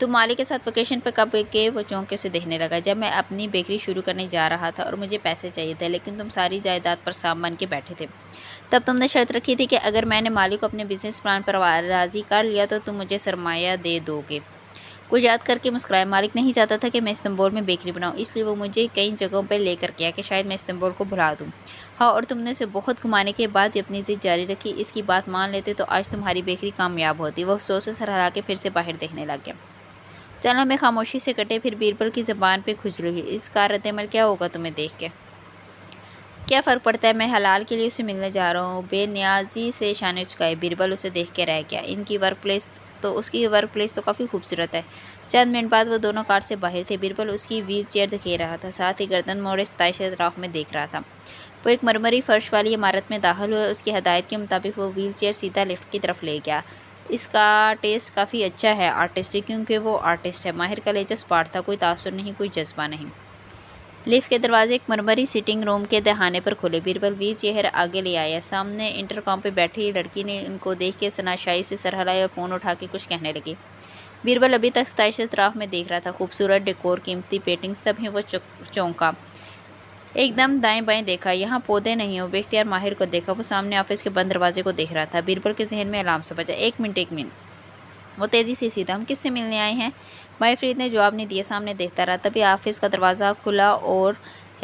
تو مالک کے ساتھ ویکیشن پہ کب گئے وہ چونکے سے دیکھنے لگا۔ جب میں اپنی بیکری شروع کرنے جا رہا تھا اور مجھے پیسے چاہیے تھے، لیکن تم ساری جائیداد پر سام بن کے بیٹھے تھے۔ تب تم نے شرط رکھی تھی کہ اگر میں نے مالک کو اپنے بزنس پلان پر راضی کر لیا تو تم مجھے سرمایہ دے دو گے۔ کچھ یاد کر کے مسکرایا۔ مالک نہیں چاہتا تھا کہ میں استنبول میں بیکری بناؤں، اس لیے وہ مجھے کئی جگہوں پہ لے کر گیا کہ شاید میں استنبول کو بھلا دوں۔ ہاں، اور تم نے اسے بہت گھمانے کے بعد بھی اپنی ضد جاری رکھی۔ اس کی بات مان لیتے تو آج تمہاری بیکری کامیاب ہوتی۔ وہ افسوس سے سر ہلا کے پھر سے باہر دیکھنے لگ گیا۔ چند لمحے خاموشی سے کٹے، پھر بیربل کی زبان پہ کھجلی ہوئی۔ اس کا رد عمل کیا ہوگا تمہیں دیکھ کے؟ کیا فرق پڑتا ہے؟ میں حلال کے لیے اسے ملنے جا رہا ہوں۔ بے نیازی سے شانے جھکائے۔ بیربل اسے دیکھ کے رہ گیا۔ اس کی ورک پلیس تو کافی خوبصورت ہے۔ چند منٹ بعد وہ دونوں کار سے باہر تھے۔ بیربل اس کی ویل چیئر دکھیر رہا تھا، ساتھ ہی گردن موڑے ستائش اطراف میں دیکھ رہا تھا۔ وہ ایک مرمری فرش والی عمارت میں داخل ہوئے۔ اس کی ہدایت کے مطابق وہ ویل چیئر سیدھا لفٹ کی طرف لے گیا۔ اس کا ٹیسٹ کافی اچھا ہے، آرٹسٹک، کیونکہ وہ آرٹسٹ ہے۔ ماہر کا لہجہ سپاٹ تھا، کوئی تاثر نہیں، کوئی جذبہ نہیں۔ لفٹ کے دروازے ایک مرمری سٹنگ روم کے دہانے پر کھلے۔ بیربل ویل چیئر آگے لے آیا۔ سامنے انٹرکام پہ بیٹھی لڑکی نے ان کو دیکھ کے شناشائی سے سر ہلایا اور فون اٹھا کے کچھ کہنے لگی۔ بیربل ابھی تک ستائش اطراف میں دیکھ رہا تھا۔ خوبصورت ڈیکور، قیمتی پینٹنگز، تب ہی وہ چونکا۔ ایک دم دائیں بائیں دیکھا، یہاں پودے نہیں۔ وہ بے اختیار ماہر کو دیکھا۔ وہ سامنے آفس کے بند دروازے کو دیکھ رہا تھا۔ بیربل کے ذہن میں الارم سا بجا۔ ایک منٹ۔ وہ تیزی سے سیدھا۔ ہم کس سے ملنے آئے ہیں؟ ماہر فرید نے جواب نہیں دیا، سامنے دیکھتا رہا۔ تبھی آفس کا دروازہ کھلا اور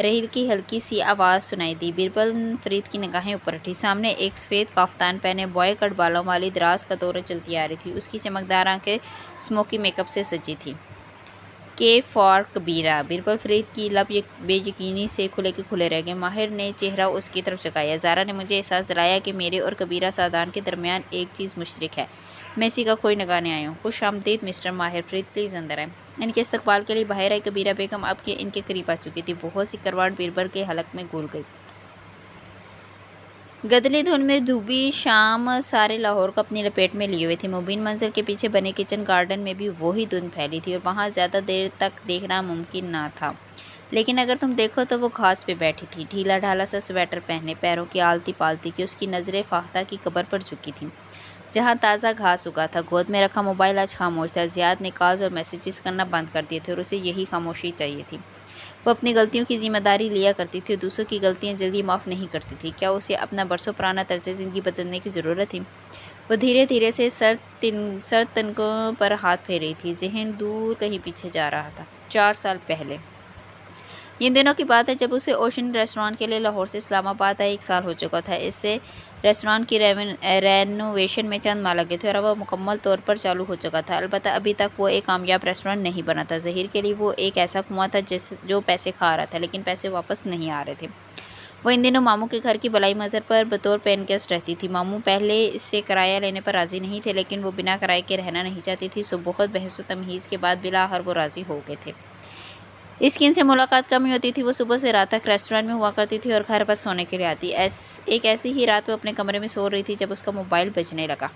رحیل کی ہلکی سی آواز سنائی دی۔ بیربل فرید کی نگاہیں اوپر اٹھی۔ سامنے ایک سفید کافتان پہنے بوائے کٹ بالوں والی دراز کدوریں چلتی آ رہی تھی۔ اس کی چمکدار آنکھیں اسموکی میک اپ سے سجی تھیں۔ کے فار کبیرہ۔ بیربل فرید کی لب بے یقینی سے کھلے کے کھلے رہ گئے۔ ماہر نے چہرہ اس کی طرف جھکایا۔ زارا نے مجھے احساس دلایا کہ میرے اور کبیرہ سعدان کے درمیان ایک چیز مشترک ہے۔ میں اسی کا کھوئی لگانے آیا ہوں۔ خوش آمدید مسٹر ماہر فرید، پلیز اندر آئیں۔ ان کے استقبال کے لیے باہر آئی کبیرہ بیگم اب کہ ان کے قریب آ چکی تھی۔ بہت سی کرواٹ بیربل کے حلق میں گھل گئی۔ گدلی دھند میں ڈوبی شام سارے لاہور کو اپنی لپیٹ میں لیے ہوئے تھی۔ مبین منظر کے پیچھے بنے کچن گارڈن میں بھی وہی دھند پھیلی تھی اور وہاں زیادہ دیر تک دیکھنا ممکن نہ تھا۔ لیکن اگر تم دیکھو تو وہ گھاس پہ بیٹھی تھی، ڈھیلا ڈھالا سا سویٹر پہنے، پیروں کی آلتی پالتی کی۔ اس کی نظریں فاختہ کی قبر پر جھکی تھیں جہاں تازہ گھاس اگا تھا۔ گود میں رکھا موبائل آج خاموش تھا۔ زیاد نے کالز اور میسیجز کرنا بند کر دیے تھے اور اسے یہی خاموشی چاہیے تھی۔ وہ اپنی غلطیوں کی ذمہ داری لیا کرتی تھی اور دوسروں کی غلطیاں جلدی معاف نہیں کرتی تھی۔ کیا اسے اپنا برسوں پرانا طرز زندگی بدلنے کی ضرورت تھی؟ وہ دھیرے دھیرے سے سر تنکوں پر ہاتھ پھیر رہی تھی۔ ذہن دور کہیں پیچھے جا رہا تھا۔ 4 سال پہلے ان دنوں کی بات ہے جب اسے اوشن ریسٹورانٹ کے لیے لاہور سے اسلام آباد آئے 1 سال ہو چکا تھا۔ اس سے ریسٹورانٹ کی رینوویشن میں چند ماہ لگے تھے اور اب وہ مکمل طور پر چالو ہو چکا تھا۔ البتہ ابھی تک وہ ایک کامیاب ریسٹورانٹ نہیں بنا تھا۔ ظہیر کے لیے وہ ایک ایسا کنواں تھا جو پیسے کھا رہا تھا، لیکن پیسے واپس نہیں آ رہے تھے۔ وہ ان دنوں ماموں کے گھر کی بلائی منظر پر بطور پین گیسٹ رہتی تھی۔ ماموں پہلے اس سے کرایہ لینے پر راضی نہیں تھے، لیکن وہ بنا کرائے کے رہنا نہیں چاہتی تھی، سو بہت بحث و تمہیز کے بعد بالآخر وہ راضی ہو گئے تھے۔ اس کی ان سے ملاقات کم ہی ہوتی تھی۔ وہ صبح سے رات تک ریسٹورانٹ میں ہوا کرتی تھی اور گھر بس سونے کے لیے آتی۔ ایک ایسی ہی رات وہ اپنے کمرے میں سو رہی تھی جب اس کا موبائل بجنے لگا۔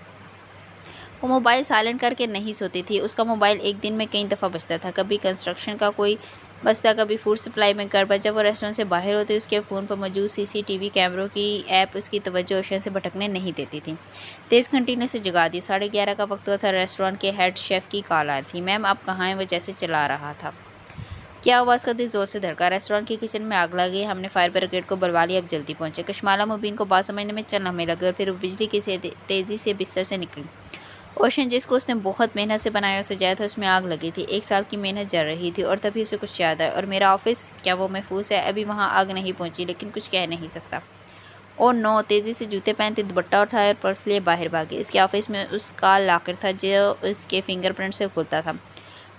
وہ موبائل سائلنٹ کر کے نہیں سوتی تھی۔ اس کا موبائل ایک دن میں کئی دفعہ بجتا تھا، کبھی کنسٹرکشن کا کوئی بجتا، کبھی فوڈ سپلائی میں گڑبڑ۔ جب وہ ریسٹورانٹ سے باہر ہوتی اس کے فون پر موجود CCTV کیمروں کی ایپ اس کی توجہ اوشن سے بھٹکنے نہیں دیتی تھی۔ تیز گھنٹی نے اسے جگا دی۔ 11:30 کا وقت ہوا تھا۔ ریسٹورانٹ کے ہیڈ شیف کی کال آئی تھی۔ میم آپ کہاں ہیں؟ وہ جیسے چلا رہا تھا۔ کیا ہوا؟ اس کا دل زور سے دھڑکا۔ ریسٹورانٹ کی کچن میں آگ لگی ہے، ہم نے فائر بریگیڈ کو بلوا لیا، اب جلدی پہنچے۔ کشمالہ مبین کو بات سمجھنے میں چند لمحے لگے اور پھر وہ بجلی کی تیزی سے بستر سے نکلی۔ اوشن جس کو اس نے بہت محنت سے بنایا اور سجایا تھا، اس میں آگ لگی تھی۔ 1 سال کی محنت جل رہی تھی اور تبھی اسے کچھ یاد آیا۔ اور میرا آفس، کیا وہ محفوظ ہے؟ ابھی وہاں آگ نہیں پہنچی، لیکن کچھ کہہ نہیں سکتا۔ او نو! تیزی سے جوتے پہنتے، دوپٹہ اٹھایا اور پرس لیے باہر بھاگی۔ اس کے آفس میں اس کا لاکر تھا جو اس کے فنگر پرنٹ سے کھلتا تھا۔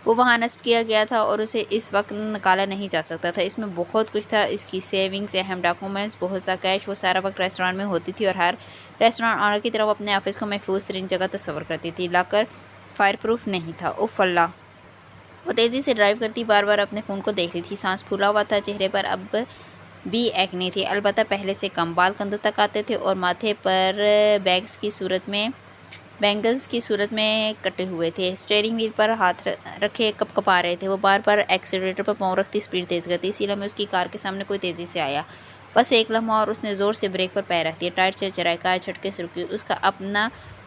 وہ وہاں نصب کیا گیا تھا اور اسے اس وقت نکالا نہیں جا سکتا تھا۔ اس میں بہت کچھ تھا، اس کی سیونگز، اہم ڈاکومنٹس، بہت سا کیش۔ وہ سارا وقت ریسٹورانٹ میں ہوتی تھی اور ہر ریسٹورانٹ آنر کی طرح وہ اپنے آفس کو محفوظ ترین جگہ تصور کرتی تھی۔ لاکر فائر پروف نہیں تھا۔ اف اللہ! وہ تیزی سے ڈرائیو کرتی بار بار اپنے فون کو دیکھ رہی تھی۔ سانس پھولا ہوا تھا، چہرے پر اب بھی ایکنی تھی، البتہ پہلے سے کم۔ بال کندھوں تک آتے تھے اور ماتھے پر بینگلز کی صورت میں کٹے ہوئے تھے۔ اسٹیئرنگ وہیل پر ہاتھ رکھے کپ کپا رہے تھے۔ وہ بار بار ایکسیلریٹر پر پاؤں رکھتی، اسپیڈ تیز کرتی۔ اسی لمحے اس کی کار کے سامنے کوئی تیزی سے آیا۔ بس ایک لمحہ اور اس نے زور سے بریک پر پیر رکھ دیا۔ ٹائر چرچرائے، کار جھٹکے سے رکی۔ اس کا اپنا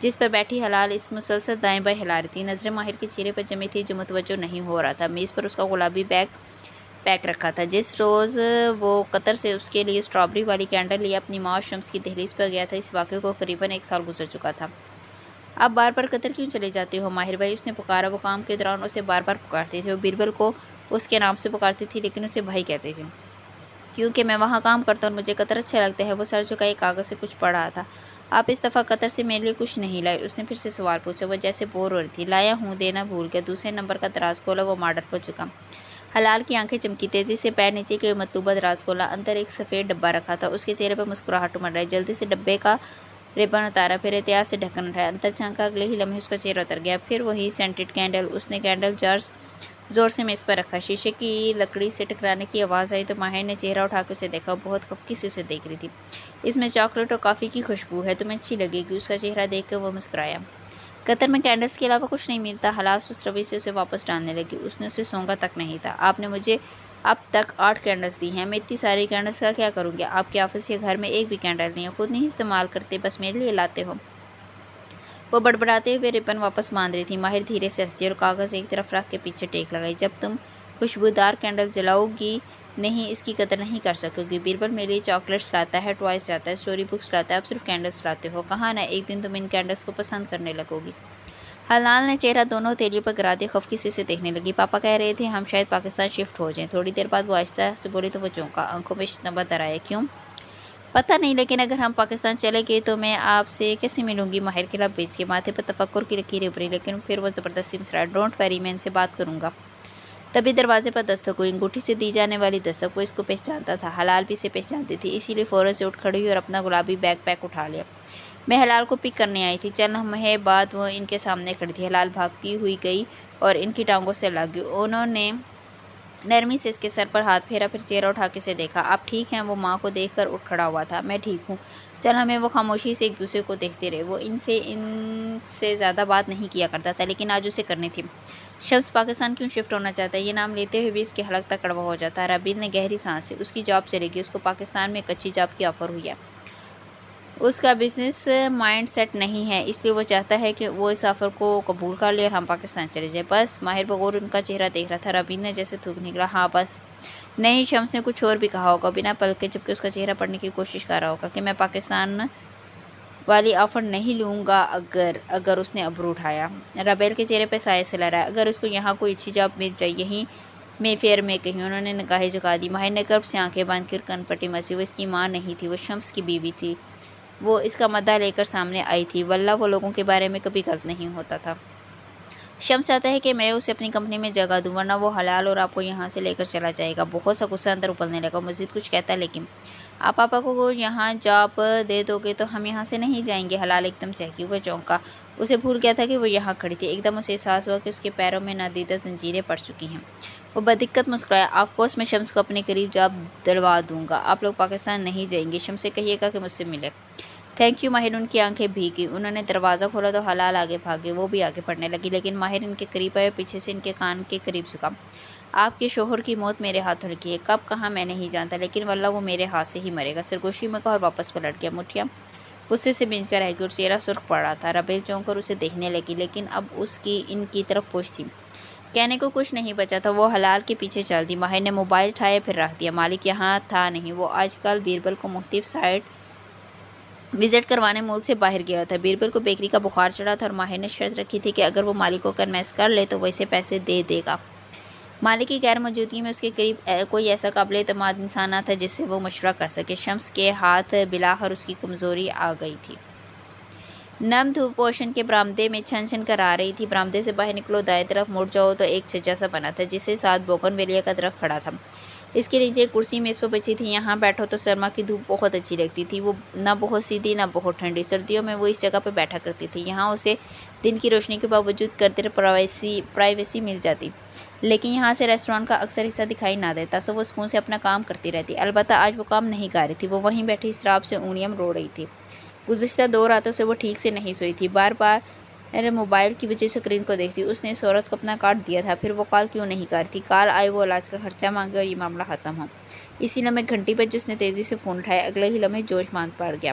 جس پر بیٹھی حلال اس مسلسل دائیں بائیں ہلا رہی تھی۔ نظریں ماہر کے چہرے پر جمی تھی جو متوجہ نہیں ہو رہا تھا۔ میز پر اس کا گلابی بیگ پیک رکھا تھا۔ جس روز وہ قطر سے اس کے لیے اسٹرابری والی کینڈل لیے اپنی ماں اور شمس کی دہلیز پر گیا تھا، اس واقعے کو قریباً 1 سال گزر چکا تھا۔ آپ بار بار قطر کیوں چلے جاتے ہو ماہر بھائی؟ اس نے پکارا۔ وہ کام کے دوران اسے بار بار پکارتی تھی۔ وہ بیربل کو اس کے نام سے پکارتی تھی لیکن اسے بھائی کہتی تھی۔ کیونکہ میں وہاں کام کرتا ہوں اور مجھے قطر اچھا لگتا ہے۔ وہ سر جھکائے کاغذ سے کچھ پڑھ رہا تھا۔ آپ اس دفعہ قطر سے میرے لیے کچھ نہیں لائے؟ اس نے پھر سے سوال پوچھا۔ وہ جیسے بور ہو رہی تھی۔ لایا ہوں، دینا بھول گیا۔ دوسرے نمبر کا دراز کھولا، وہ ماڈل پر جھکا۔ حلال کی آنکھیں چمکی، تیزی سے پیر نیچے کے مطلوبہ دراز کھولا۔ اندر ایک سفید ڈبہ رکھا تھا۔ اس کے چہرے پر مسکراہٹ امڑ رہی۔ جلدی سے ڈبے کا ربن اتارا، پھر احتیاط سے ڈھکن اٹھایا۔ اندر جھانکا، اگلے ہی لمحے اس کا چہرہ اتر گیا۔ پھر وہی سینٹڈ کینڈل۔ اس نے کینڈل جارز زور سے میز پر رکھا۔ شیشے کی لکڑی سے ٹکرانے کی آواز آئی تو ماہر نے چہرہ اٹھا کے اسے دیکھا۔ وہ بہت خفگی سے اسے دیکھ رہی تھی۔ اس میں چاکلیٹ اور کافی کی خوشبو ہے، تمہیں اچھی لگے گی۔ اس کا چہرہ دیکھ کر وہ مسکرایا۔ قطر میں کینڈلز کے علاوہ کچھ نہیں ملتا۔ حلال سست روی سے اسے واپس ڈالنے لگی۔ اس نے اسے سونگا تک نہیں تھا۔ آپ نے مجھے اب تک 8 کینڈلز دی ہیں۔ میں اتنی ساری کینڈلز کا کیا کروں گی؟ آپ کے آفس یا گھر میں ایک بھی کینڈل نہیں ہے، خود نہیں استعمال کرتے، بس میرے لیے لاتے ہو۔ وہ بڑبڑاتے ہوئے ربن واپس باندھ رہی تھی۔ ماہر دھیرے سے ہنسی اور کاغذ ایک طرف رکھ کے پیچھے ٹیک لگائی۔ جب تم خوشبودار کینڈل جلاؤ گی نہیں، اس کی قدر نہیں کر سکو گی۔ بیربل میرے لیے چاکلیٹس لاتا ہے، ٹوائز لاتا ہے، اسٹوری بکس لاتا ہے، اب صرف کینڈلز لاتے ہو۔ کہاں نہ ایک دن تم ان کینڈلز کو پسند کرنے لگو گی۔ حلال نے چہرہ دونوں ہتھیلیوں پر گرا دیا، خفگی سے اسے دیکھنے لگی۔ پاپا کہہ رہے تھے ہم شاید پاکستان شفٹ ہو جائیں۔ تھوڑی دیر بعد وہ آہستہ سے بولی تو وہ چونکا، آنکھوں میں شنبہ در آیا۔ کیوں؟ پتہ نہیں، لیکن اگر ہم پاکستان چلے گئے تو میں آپ سے کیسے ملوں گی؟ ماہر کے لب بیچ کے ماتھے پر تفکر کی لکیریں ابھری، لیکن پھر وہ زبردستی مسکرایا۔ ڈونٹ ویری، میں ان سے بات کروں گا۔ تبھی دروازے پر دستک ہوئی، انگوٹھی سے دی جانے والی دستک۔ وہ اس کو پہچانتا تھا، حلال بھی اسے پہچانتی تھی، اسی لیے فوراً سے اٹھ کھڑی ہوئی اور اپنا گلابی بیگ پیک اٹھا لیا۔ میں حلال کو پک کرنے آئی تھی۔ چند لمحے بعد وہ ان کے سامنے کھڑی تھی۔ حلال بھاگتی ہوئی گئی اور ان کی ٹانگوں سے لگ گئی۔ انہوں نے نرمی سے اس کے سر پر ہاتھ پھیرا، پھر چہرہ اٹھا کے اسے دیکھا۔ آپ ٹھیک ہیں؟ وہ ماں کو دیکھ کر اٹھ کھڑا ہوا تھا۔ میں ٹھیک ہوں، چل ہمیں۔ وہ خاموشی سے ایک دوسرے کو دیکھتے رہے۔ وہ ان سے زیادہ بات نہیں کیا کرتا تھا، لیکن آج اسے کرنی تھی۔ شمس پاکستان کیوں شفٹ ہونا چاہتا ہے؟ یہ نام لیتے ہوئے بھی اس کے حلق تک کڑوا ہو جاتا ہے۔ رابیل نے گہری سانس لی۔ اس کی جاب چلے گی، اس کو پاکستان میں ایک اچھی جاب کی آفر ہوئی ہے۔ اس کا بزنس مائنڈ سیٹ نہیں ہے، اس لیے وہ چاہتا ہے کہ وہ اس آفر کو قبول کر لے اور ہم پاکستان چلے جائیں۔ بس؟ ماہر بغور ان کا چہرہ دیکھ رہا تھا۔ رابیل نے جیسے تھوک نکلا، ہاں بس۔ نہیں، شمس نے کچھ اور بھی کہا ہوگا بنا پلکے، جبکہ اس کا چہرہ پڑھنے کی کوشش کر رہا ہوگا کہ میں پاکستان والی آفر نہیں لوں گا اگر اس نے ابرو اٹھایا۔ رابیل کے چہرے پہ سایہ سے لہرایا۔ اگر اس کو یہاں کوئی اچھی جاب مل جائے، یہیں میں فیئر میں کہیں۔ انہوں نے نگاہیں جھکا دی۔ ماہر نے کرب سے آنکھیں باندھ کر کن پٹی مسی۔ وہ اس کی ماں نہیں تھی، وہ شمس کی بیوی تھی۔ وہ اس کا مدعا لے کر سامنے آئی تھی۔ واللہ وہ لوگوں کے بارے میں کبھی غلط نہیں ہوتا تھا۔ شمس چاہتا ہے کہ میں اسے اپنی کمپنی میں جگہ دوں، ورنہ وہ حلال اور آپ کو یہاں سے لے کر چلا جائے گا۔ بہت سا غصہ اندر ابلنے لگا۔ مزید کچھ کہتا لیکن آپ پاپا کو یہاں جاب دے دو گے تو ہم یہاں سے نہیں جائیں گے۔ حلال ایک دم چہکی۔ وہ چونکا، اسے بھول گیا تھا کہ وہ یہاں کھڑی تھی۔ ایک دم اسے احساس ہوا کہ اس کے پیروں میں نادیدہ زنجیریں پڑ چکی ہیں۔ وہ بدقت مسکرایا۔ آف کورس میں شمس کو اپنے قریب جاب دلوا دوں گا۔ آپ لوگ پاکستان نہیں جائیں گے، شمس سے کہیے گا کہ مجھ سے ملے۔ تھینک یو ماہر۔ ان کی آنکھیں بھیگ گئیں۔ انہوں نے دروازہ کھولا تو حلال آگے بھاگے۔ وہ بھی آگے بڑھنے لگی، لیکن ماہر ان کے قریب آئے اور پیچھے سے ان کے کان کے قریب جھکا۔ آپ کے شوہر کی موت میرے ہاتھوں لکھی ہے، کب کہاں میں نہیں جانتا، لیکن واللہ وہ میرے ہاتھ سے ہی مرے گا۔ سرگوشی میں کہا اور واپس پلٹ گیا۔ مٹھیاں غصے سے بھیج کر رہ گئی اور چہرہ سرخ پڑ رہا تھا۔ رابیل چونک کر اسے دیکھنے لگی، لیکن اب اس کی ان کی طرف پوچھ تھی۔ کہنے کو کچھ نہیں بچا تھا۔ وہ حلال کے پیچھے چل دی۔ ماہر نے موبائل اٹھایا، پھر رکھ دیا۔ مالک یہاں تھا نہیں، وہ آج کل بیربل کو مختلف سائٹ وزٹ کروانے ملک سے باہر گیا تھا۔ بیربل کو بیکری کا بخار چڑھا تھا اور ماہر نے شرط رکھی تھی کہ اگر وہ مالک کو کنوینس کر لے تو وہ اسے پیسے دے دے گا۔ مالک کی غیر موجودگی میں اس کے قریب کوئی ایسا قابل اعتماد انسان نہ تھا جس سے وہ مشورہ کر سکے۔ شمس کے ہاتھ بلاخر اس کی کمزوری آ گئی تھی۔ نم دھوپ پوشن کے برآمدے میں چھن چھن کر آ رہی تھی۔ برآمدے سے باہر نکلو، دائیں طرف مڑ جاؤ تو ایک چھجا سا بنا تھا جس کے ساتھ بوگن ویلیا کا درخت کھڑا تھا۔ اس کے نیچے ایک کرسی میز پر بچی تھی۔ یہاں بیٹھو تو سرما کی دھوپ بہت اچھی لگتی تھی، وہ نہ بہت سیدھی نہ بہت ٹھنڈی۔ سردیوں میں وہ اس جگہ پر بیٹھا کرتی تھی۔ یہاں اسے دن کی روشنی کے باوجود قدر پرائیویسی مل جاتی، لیکن یہاں سے ریسٹورانٹ کا اکثر حصہ دکھائی نہ دیتا، سو وہ سکون سے اپنا کام کرتی رہتی۔ البتہ آج وہ کام نہیں کر رہی تھی، وہ وہیں بیٹھی اضطراب سے انگلیاں رو رہی تھی۔ گزشتہ 2 راتوں سے وہ ٹھیک سے نہیں سوئی تھی، بار بار موبائل کی وجہ اسکرین کو دیکھتی۔ اس نے اس عورت کو اپنا کارڈ دیا تھا، پھر وہ کال کیوں نہیں کر رہی تھی؟ کال آئے، وہ علاج کا خرچہ مانگے اور یہ معاملہ ختم ہو۔ اسی لمحے گھنٹی بجی، اس نے تیزی سے فون اٹھایا، اگلے ہی لمحے جوش باندھ پڑ گیا۔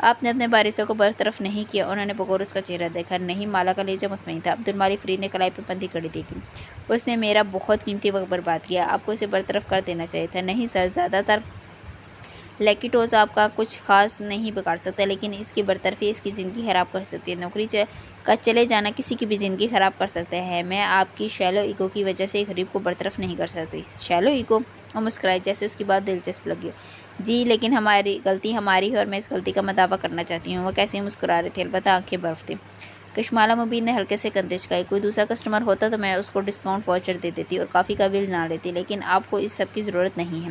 آپ نے اپنے بارثوں کو برطرف نہیں کیا۔ انہوں نے بغور اس کا چہرہ دیکھا۔ نہیں، مالا کا لہجہ مطمئن تھا۔ عبدالمالک فرید نے کلائی پہ بندھی کڑی دیکھی۔ اس نے میرا بہت قیمتی وقت برباد کیا، آپ کو اسے برطرف کر دینا چاہیے تھا۔ نہیں سر، زیادہ تر لیکیٹوز آپ کا کچھ خاص نہیں بگاڑ سکتا، لیکن اس کی برطرفی اس کی زندگی خراب کر سکتی ہے۔ نوکری کا چلے جانا کسی کی بھی زندگی خراب کر سکتا ہے۔ میں آپ کی شیلو ایگو کی وجہ سے ایک غریب کو برطرف نہیں کر سکتی۔ Shallow ego? وہ مسکرائی جیسے اس کی بات دلچسپ لگی ہو۔ جی، لیکن غلطی ہماری ہے اور میں اس غلطی کا مداوع کرنا چاہتی ہوں۔ وہ کیسے مسکرا رہے تھے، البتہ آنکھیں برف تھیں۔ کشمالہ مبین نے ہلکے سے کندھے جھکائے۔ کوئی دوسرا کسٹمر ہوتا تو میں اس کو ڈسکاؤنٹ واؤچر دے دیتی اور کافی کا بل نہ لیتی، لیکن آپ کو اس سب کی ضرورت نہیں ہے۔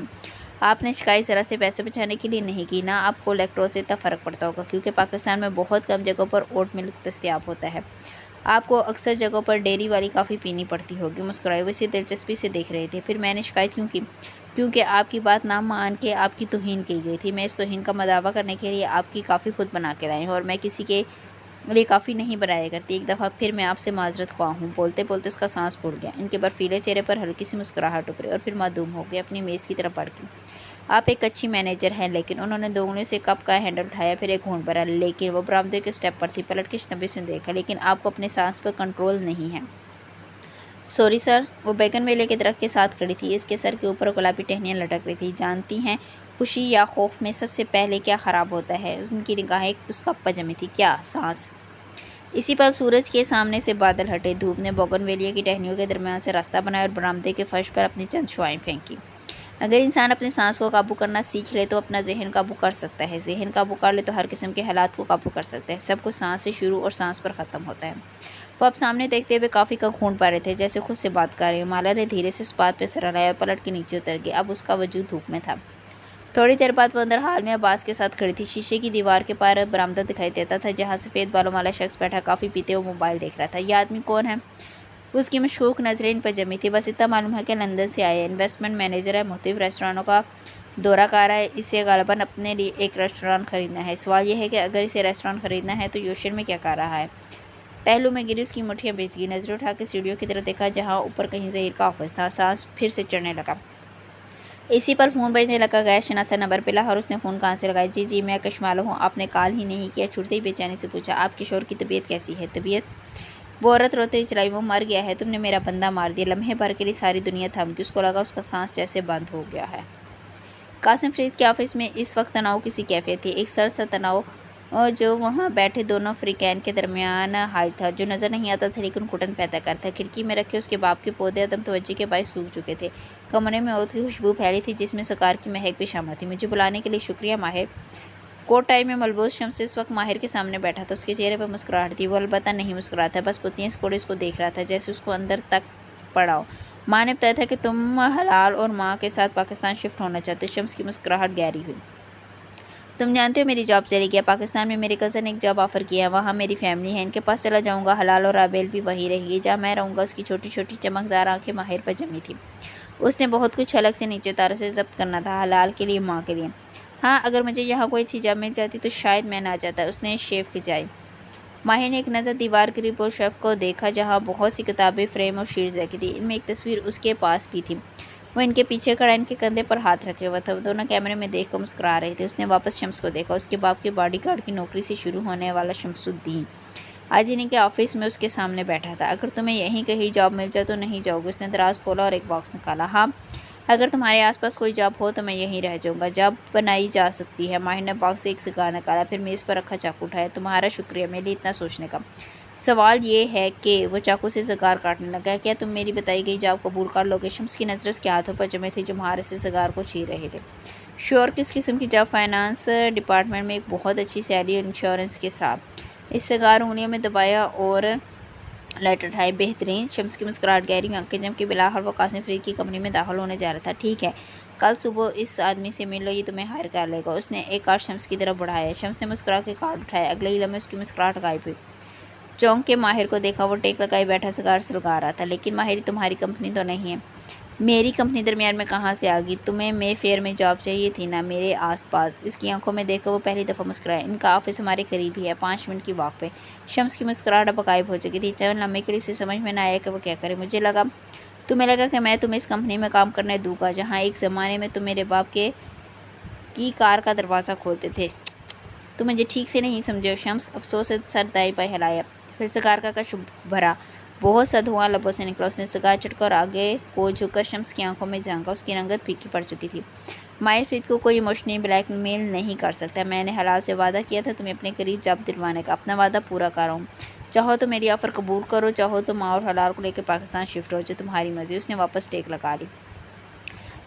آپ نے شکایت ذرا سے پیسے بچانے کے لیے نہیں کی، نہ آپ کو لیکٹوز سے اتنا فرق پڑتا ہوگا، کیونکہ پاکستان میں بہت کم جگہوں پر اوٹ ملک دستیاب ہوتا ہے۔ آپ کو اکثر جگہوں پر ڈیری والی کافی پینی پڑتی ہوگی۔ مسکرائے، وہ اسے دلچسپی سے دیکھ رہے تھے۔ پھر میں نے شکایت کیوں کی؟ کیونکہ آپ کی بات نہ مان کے آپ کی توہین کی گئی تھی۔ میں اس توہین کا مداوع کرنے کے لیے آپ کی کافی خود بنا کے لائی ہوں، اور میں کسی کے لیے کافی نہیں بنایا کرتی۔ ایک دفعہ پھر میں آپ سے معذرت خواہ ہوں۔ بولتے بولتے اس کا سانس پھول گیا۔ ان کے برفیلے چہرے پر ہلکی سی مسکراہٹ ابھری اور پھر معدوم ہو گئی۔ اپنی میز کی طرف بڑھ گئی۔ آپ ایک اچھی مینیجر ہیں، لیکن انہوں نے 2 انگلیوں سے کپ کا ہینڈل اٹھایا، پھر ایک گھونٹ بھرا۔ لیکن وہ برآمدے کے اسٹیپ پر تھی۔ پلٹ کے شنبے سے دیکھا، لیکن آپ کو اپنے سانس پر کنٹرول نہیں ہے۔ Sorry sir. وہ بیگن ویلے کے درخت کے ساتھ کھڑی تھی۔ اس کے سر کے اوپر گلابی ٹہنیاں لٹک رہی تھیں۔ جانتی ہیں خوشی یا خوف میں سب سے پہلے کیا خراب ہوتا ہے؟ ان کی نگاہیں اس کپ پر جمی تھیں۔ کیا؟ سانس۔ اسی پر سورج کے سامنے سے بادل ہٹے۔ دھوپ نے بوگن ویلیے کی ٹہنیوں کے درمیان سے راستہ بنایا اور برآمدے کے فرش پر اپنی چند شعاعیں پھینکی۔ اگر انسان اپنے سانس کو قابو کرنا سیکھ لے تو اپنا ذہن قابو کر سکتا ہے۔ ذہن قابو کر لے تو ہر قسم کے حالات کو قابو کر سکتا ہے۔ سب کچھ سانس سے شروع اور سانس پر ختم ہوتا ہے۔ وہ اب سامنے دیکھتے ہوئے کافی کا گھونٹ پا رہے تھے، جیسے خود سے بات کر رہے ہیں۔ مالا نے دھیرے سے اس بات پہ سر ہلایا اور پلٹ کے نیچے اتر گئی۔ اب اس کا وجود دھوپ میں تھا۔ تھوڑی دیر بعد وہ اندر حال میں عباس کے ساتھ کھڑی تھی۔ شیشے کی دیوار کے پار برآمدہ دکھائی دیتا تھا، جہاں سفید بالوں والا شخص بیٹھا کافی پیتے ہوئے موبائل دیکھ رہا تھا۔ یہ آدمی کون ہے؟ اس کی مشکوک نظریں ان پر جمی تھیں۔ بس اتنا معلوم ہے کہ لندن سے آیا ہے، انویسٹمنٹ مینیجر ہے، مختلف ریسٹورانوں کا دورہ کر رہا ہے۔ اسے غالباً اپنے لیے ایک ریسٹوران خریدنا ہے۔ سوال یہ ہے کہ اگر اسے ریسٹوران خریدنا ہے تو یوشین میں کیا کر رہا ہے؟ پہلو میں گری، اس کی مٹھیاں بھیج گئی۔ نظریں اٹھا کے سیڑھیوں کی طرف دیکھا، جہاں اوپر کہیں ظہیر کا آفس تھا۔ سانس پھر سے چڑھنے لگا۔ اسی پر فون بجنے لگا۔ غیر شناسہ نمبر پہ لاہور۔ اس نے فون کان سے لگایا۔ جی میں کشمالہ ہوں، آپ نے کال ہی نہیں کیا؟ چھوٹتے ہی بے چینی سے پوچھا۔ آپ کے شوہر کی طبیعت کیسی ہے؟ طبیعت؟ وہ عورت روتے ہوئے چلائی۔ وہ مر گیا ہے، تم نے میرا بندہ مار دیا۔ لمحے بھر کے لیے ساری دنیا تھم گئی۔ اس کو لگا اس کا سانس جیسے بند ہو گیا ہے۔ قاسم فرید کے آفس میں اس وقت تناؤ کی سی کیفیت تھی، ایک سر تناؤ جو وہاں بیٹھے دونوں فریقین کے درمیان حائل تھا، جو نظر نہیں آتا تھا لیکن گھٹن پیدا کرتا تھا۔ کھڑکی میں رکھے اس کے باپ کے پودے عدم توجہی کے باعث سوکھ چکے تھے۔ کمرے میں عود کی خوشبو پھیلی تھی، جس میں سگار کی مہک بھی شامل تھی۔ مجھے بلانے کے لیے شکریہ ماہر۔ کوٹ ٹائی میں ملبوس شمس اس وقت ماہر کے سامنے بیٹھا تھا۔ اس کے چہرے پر مسکراہٹ تھی۔ وہ البتہ نہیں مسکرا تھا، بس پتیاں سکوڑے اس کو دیکھ رہا تھا، جیسے اس کو اندر تک پڑاؤ۔ ماں نے بتایا تھا کہ تم حلال اور ماں کے ساتھ پاکستان شفٹ ہونا چاہتے ہو۔ شمس کی مسکراہٹ گہری ہوئی۔ تم جانتے ہو میری جاب چلی گئی ہے، پاکستان میں میرے کزن ایک جاب آفر کیا ہے، وہاں میری فیملی ہے، ان کے پاس چلا جاؤں گا۔ حلال اور آبیل بھی وہیں رہے گی جہاں میں رہوں گا۔ اس کی چھوٹی چھوٹی چمکدار آنکھیں ماہر پر جمی تھیں۔ اس نے بہت کچھ الگ سے نیچے تاروں سے ضبط کرنا تھا، حلال کے لیے، ماں کے لیے۔ ہاں، اگر مجھے یہاں کوئی اچھی جاب مل جاتی تو شاید میں نہ جاتا۔ اس نے شیف کھچائی۔ ماہر نے ایک نظر دیوار کے قریب اور شیف کو دیکھا، جہاں بہت سی کتابیں، فریم اور شیٹس رکھی تھیں۔ ان میں ایک تصویر اس کے پاس بھی تھی۔ وہ ان کے پیچھے کھڑا، ان کے کندھے پر ہاتھ رکھے ہوا تھا۔ وہ دونوں کیمرے میں دیکھ کر مسکرا رہے تھے۔ اس نے واپس شمس کو دیکھا، اس کے باپ کے باڈی گارڈ کی نوکری سے شروع ہونے والا شمس الدین، آج انہیں کے آفس میں اس کے سامنے بیٹھا تھا۔ اگر تمہیں یہیں کہیں جاب مل جائے تو نہیں جاؤ گے؟ اس نے دراز کھولا اور ایک باکس نکالا۔ ہاں، اگر تمہارے آس پاس کوئی جاب ہو تو میں یہیں رہ جاؤں گا۔ جاب بنائی جا سکتی ہے۔ ماہر نے باکس سے ایک سگار نکالا، پھر میز پر رکھا چاقو اٹھایا۔ تمہارا شکریہ میرے لیے اتنا سوچنے کا۔ سوال یہ ہے کہ وہ چاقو سے سگار کاٹنے لگا، کیا تم میری بتائی گئی جاب قبول کر لو گے؟ شمس کی نظریں اس کے ہاتھوں پر جمے تھیں، جو مہارت سے سگار کو چیر رہے تھے۔ شور کس قسم کی جاب؟ فائنانس ڈپارٹمنٹ میں ایک بہت اچھی سیلری اور انشورنس کے ساتھ۔ اس سگار انگلیوں میں دبایا اور لائٹر اٹھائے۔ بہترین۔ شمس کی مسکراہٹ گہری، آنکھیں جم کے بلاخر وہ قاسم فرید کی کمرے میں داخل ہونے جا رہا تھا۔ ٹھیک ہے، کل صبح اس آدمی سے مل لو، یہ تمہیں ہائر کر لے گا۔ اس نے ایک کارڈ شمس کی طرف بڑھایا۔ شمس نے مسکرا کے کارڈ اٹھایا۔ اگلے ہی لمحے اس کی مسکراہٹ غائب ہوئی۔ چونک کے ماہر کو دیکھا، وہ ٹیک لگائے بیٹھا سگار سلگا رہا تھا۔ لیکن ماہر، تمہاری کمپنی تو نہیں ہے؟ میری کمپنی درمیان میں کہاں سے آ گئی؟ تمہیں مے فیئر میں جاب چاہیے تھی نا، میرے آس پاس۔ اس کی آنکھوں میں دیکھ کر وہ پہلی دفعہ مسکرایا۔ ان کا آفس ہمارے قریب ہی ہے، 5 منٹ کی واک پہ۔ شمس کی مسکراہٹ اب غائب ہو چکی تھی۔ چند لمحے کے لیے اسے سمجھ میں نہ آیا کہ وہ کیا کرے۔ تمہیں لگا کہ میں تمہیں اس کمپنی میں کام کرنے دوں گا جہاں ایک زمانے میں تم میرے باپ کی کار کا دروازہ کھولتے تھے؟ تو مجھے ٹھیک سے نہیں سمجھے۔ شمس افسوس سے سر دائیں بائیں ہلایا، پھر سگار کا کش بھرا، بہت سا دھواں لبوں سے نکلا۔ اس نے سگار چٹکا اور آگے کو جھک کر شمس کی آنکھوں میں جھانکا۔ اس کی رنگت پھیکی پڑ چکی تھی۔ ماہر فرید کو کوئی ایموشنلی بلیک میل نہیں کر سکتا۔ میں نے حلال سے وعدہ کیا تھا تمہیں اپنے قریب جب دلوانے کا، اپنا وعدہ پورا کر رہا ہوں۔ چاہو تو میری آفر قبول کرو، چاہو تو ماں اور حلال کو لے کے پاکستان شفٹ ہو، جو تمہاری مرضی۔ اس نے واپس ٹیک لگا لی۔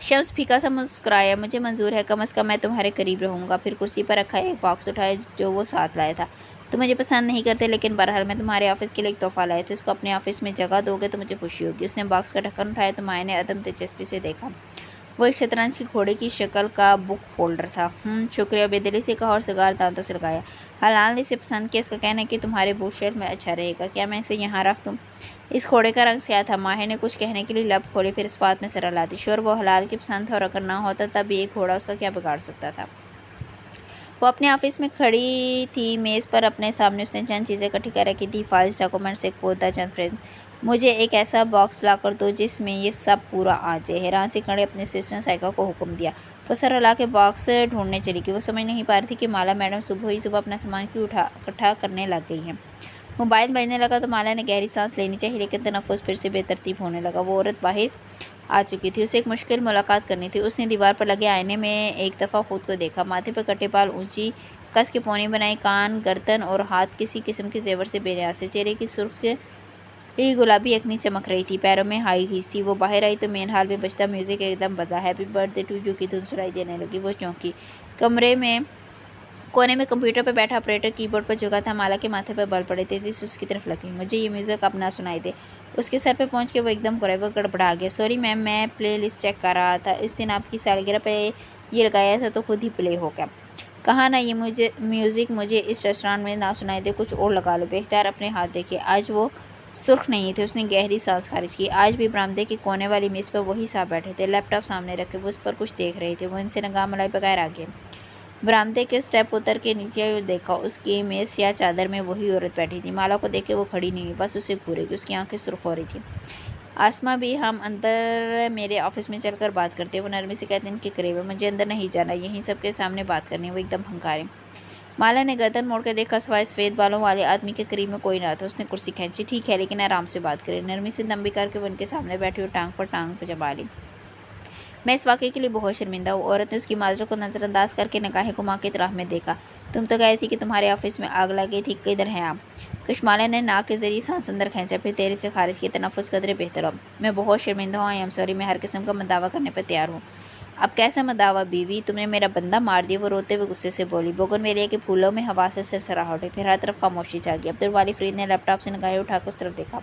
شمس پھیکا سا مسکرایا، مجھے منظور ہے، کم از کم میں تمہارے قریب رہوں گا۔ پھر کرسی پر رکھا ایک باکس اٹھایا جو وہ ساتھ لایا تھا۔ تم مجھے پسند نہیں کرتے، لیکن بہرحال میں تمہارے آفس کے لیے ایک تحفہ لایا تھا، اس کو اپنے آفس میں جگہ دو گے تو مجھے خوشی ہوگی۔ اس نے باکس کا ڈھکن اٹھایا تو مائع نے عدم دلچسپی سے دیکھا۔ وہ ایک شطرنج کے گھوڑے کی شکل کا بک ہولڈر تھا۔ شکریہ، بے دلی سے کہا اور سگار دانتوں سے لگایا۔ حلال نے اسے پسند کیا، اس کا کہنا ہے کہ تمہارے بوٹ شیلف میں اچھا رہے گا، کیا میں اسے یہاں رکھ دوں؟ اس گھوڑے کا رنگ سیاہ تھا۔ ماہر نے کچھ کہنے کے لیے لب کھولے، پھر اس بات میں سر ہلا دی۔ شور وہ حلال کی پسند تھا اور اگر نہ ہوتا تب بھی ایک گھوڑا اس کا کیا بگاڑ سکتا تھا؟ وہ اپنے آفس میں کھڑی تھی، میز پر اپنے سامنے اس نے چند چیزیں اکٹھی کر رکھی تھی، فائلز، ڈاکومنٹس، ایک پودا، چند فریم۔ مجھے ایک ایسا باکس لا کر دو جس میں یہ سب پورا آ جائے۔ حیران سی کھڑے اپنے اسسٹنٹ سائیکا کو حکم دیا۔ وہ سر ہلا کے باکس ڈھونڈنے چلی گئی۔ وہ سمجھ نہیں پا رہی تھی کہ مالا میڈم صبح اپنا سامان کیوں اکٹھا کرنے لگ گئی ہیں۔ موبائل بجنے لگا تو مالا نے گہری سانس لینی چاہیے، لیکن تنفس پھر سے بے ترتیب ہونے لگا۔ وہ عورت باہر آ چکی تھی، اسے ایک مشکل ملاقات کرنی تھی۔ اس نے دیوار پر لگے آئینے میں ایک دفعہ خود کو دیکھا، ماتھے پر کٹے بال اونچی کس کے پونی بنائی، کان، گردن اور ہاتھ کسی قسم کے زیور سے بے نیاز تھے۔ چہرے کی سرخ گلابی یخنی چمک رہی تھی، پیروں میں ہائی ہیلز تھی۔ وہ باہر آئی تو مین ہال میں بجتا میوزک ایک دم بدلا، happy birthday to you کی دھن سنائی دینے لگی۔ وہ چونکی۔ کمرے میں کونے میں کمپیوٹر پر بیٹھا آپریٹر کی بورڈ پر جھکا تھا۔ مالا کے ماتھے پر بل پڑے، تیزی سے اس کی طرف لگی۔ مجھے یہ میوزک اب نہ سنائی دے۔ اس کے سر پہ پہنچ کے وہ ایک دم وہ گڑبڑا گیا۔ سوری میم، میں پلے لسٹ چیک کر رہا تھا، اس دن آپ کی سالگرہ پہ یہ لگایا تھا تو خود ہی پلے ہو گیا۔ کہا نا یہ میوزک مجھے اس ریسٹورانٹ میں نہ سنائی دے، کچھ اور لگا لو۔ بے اختیار اپنے ہاتھ دیکھے، آج وہ سرخ نہیں تھے۔ اس نے گہری سانس خارج کی۔ آج بھی برآمدے کے کونے والی میز پر وہی صاحب بیٹھے تھے، لیپ ٹاپ سامنے رکھے، وہ اس پر کچھ دیکھ رہے تھے۔ وہ ان سے نگاہ ملائے بغیر آگے برآمدے کے اسٹیپ اتر کے نیچے آئی اور دیکھا، اس کی میز سیاہ چادر میں وہی عورت بیٹھی تھی۔ مالا کو دیکھ کے وہ کھڑی نہیں ہوئی، بس اسے گھورے گی۔ اس کی آنکھیں سرخ ہو رہی تھیں۔ آسماں بھی، ہم اندر میرے آفس میں چل کر بات کرتے ہیں۔ وہ نرمی سے کہتے ہیں ان کے قریب ہے، مجھے اندر نہیں جانا، یہیں سب کے سامنے بات کرنی ہے۔ وہ ایک دم ہنکاری۔ مالا نے گردن موڑ کے دیکھا، سوائے سفید بالوں والے آدمی کے قریب میں کوئی نہ تھا۔ اس نے کرسی کھینچی، ٹھیک ہے لیکن آرام سے بات کریں۔ نرمی سے دم بھی کر کے وہ ان کے سامنے بیٹھی اور ٹانگ پر ٹانگ جما لی۔ میں اس واقعے کے لیے بہت شرمندہ ہوں۔ عورت نے اس کی معذرت کو نظر انداز کر کے نگاہیں گھما کے راہ میں دیکھا۔ تم تو کہہ تھی کہ تمہارے آفس میں آگ لگ گئی تھی، کدھر ہیں آپ؟ کشمالا نے ناک کے ذریعے سانس اندر کھینچا، پھر تیزی سے خارج کی۔ تنفس قدرے بہتر ہو۔ میں بہت شرمندہ ہوں، آئی ایم سوری، میں ہر قسم کا مداوع کرنے پر تیار ہوں۔ اب کیسا مداوع بیوی، تم نے میرا بندہ مار دیا، وہ روتے ہوئے غصے سے بولی۔ بوگن کے پھولوں میں ہوا سے سرسراہٹ، پھر ہر طرف خاموشی چھا گئی۔ عبدالوالی فرید نے لیپ ٹاپ سے نگاہیں اٹھا کر اس طرف دیکھا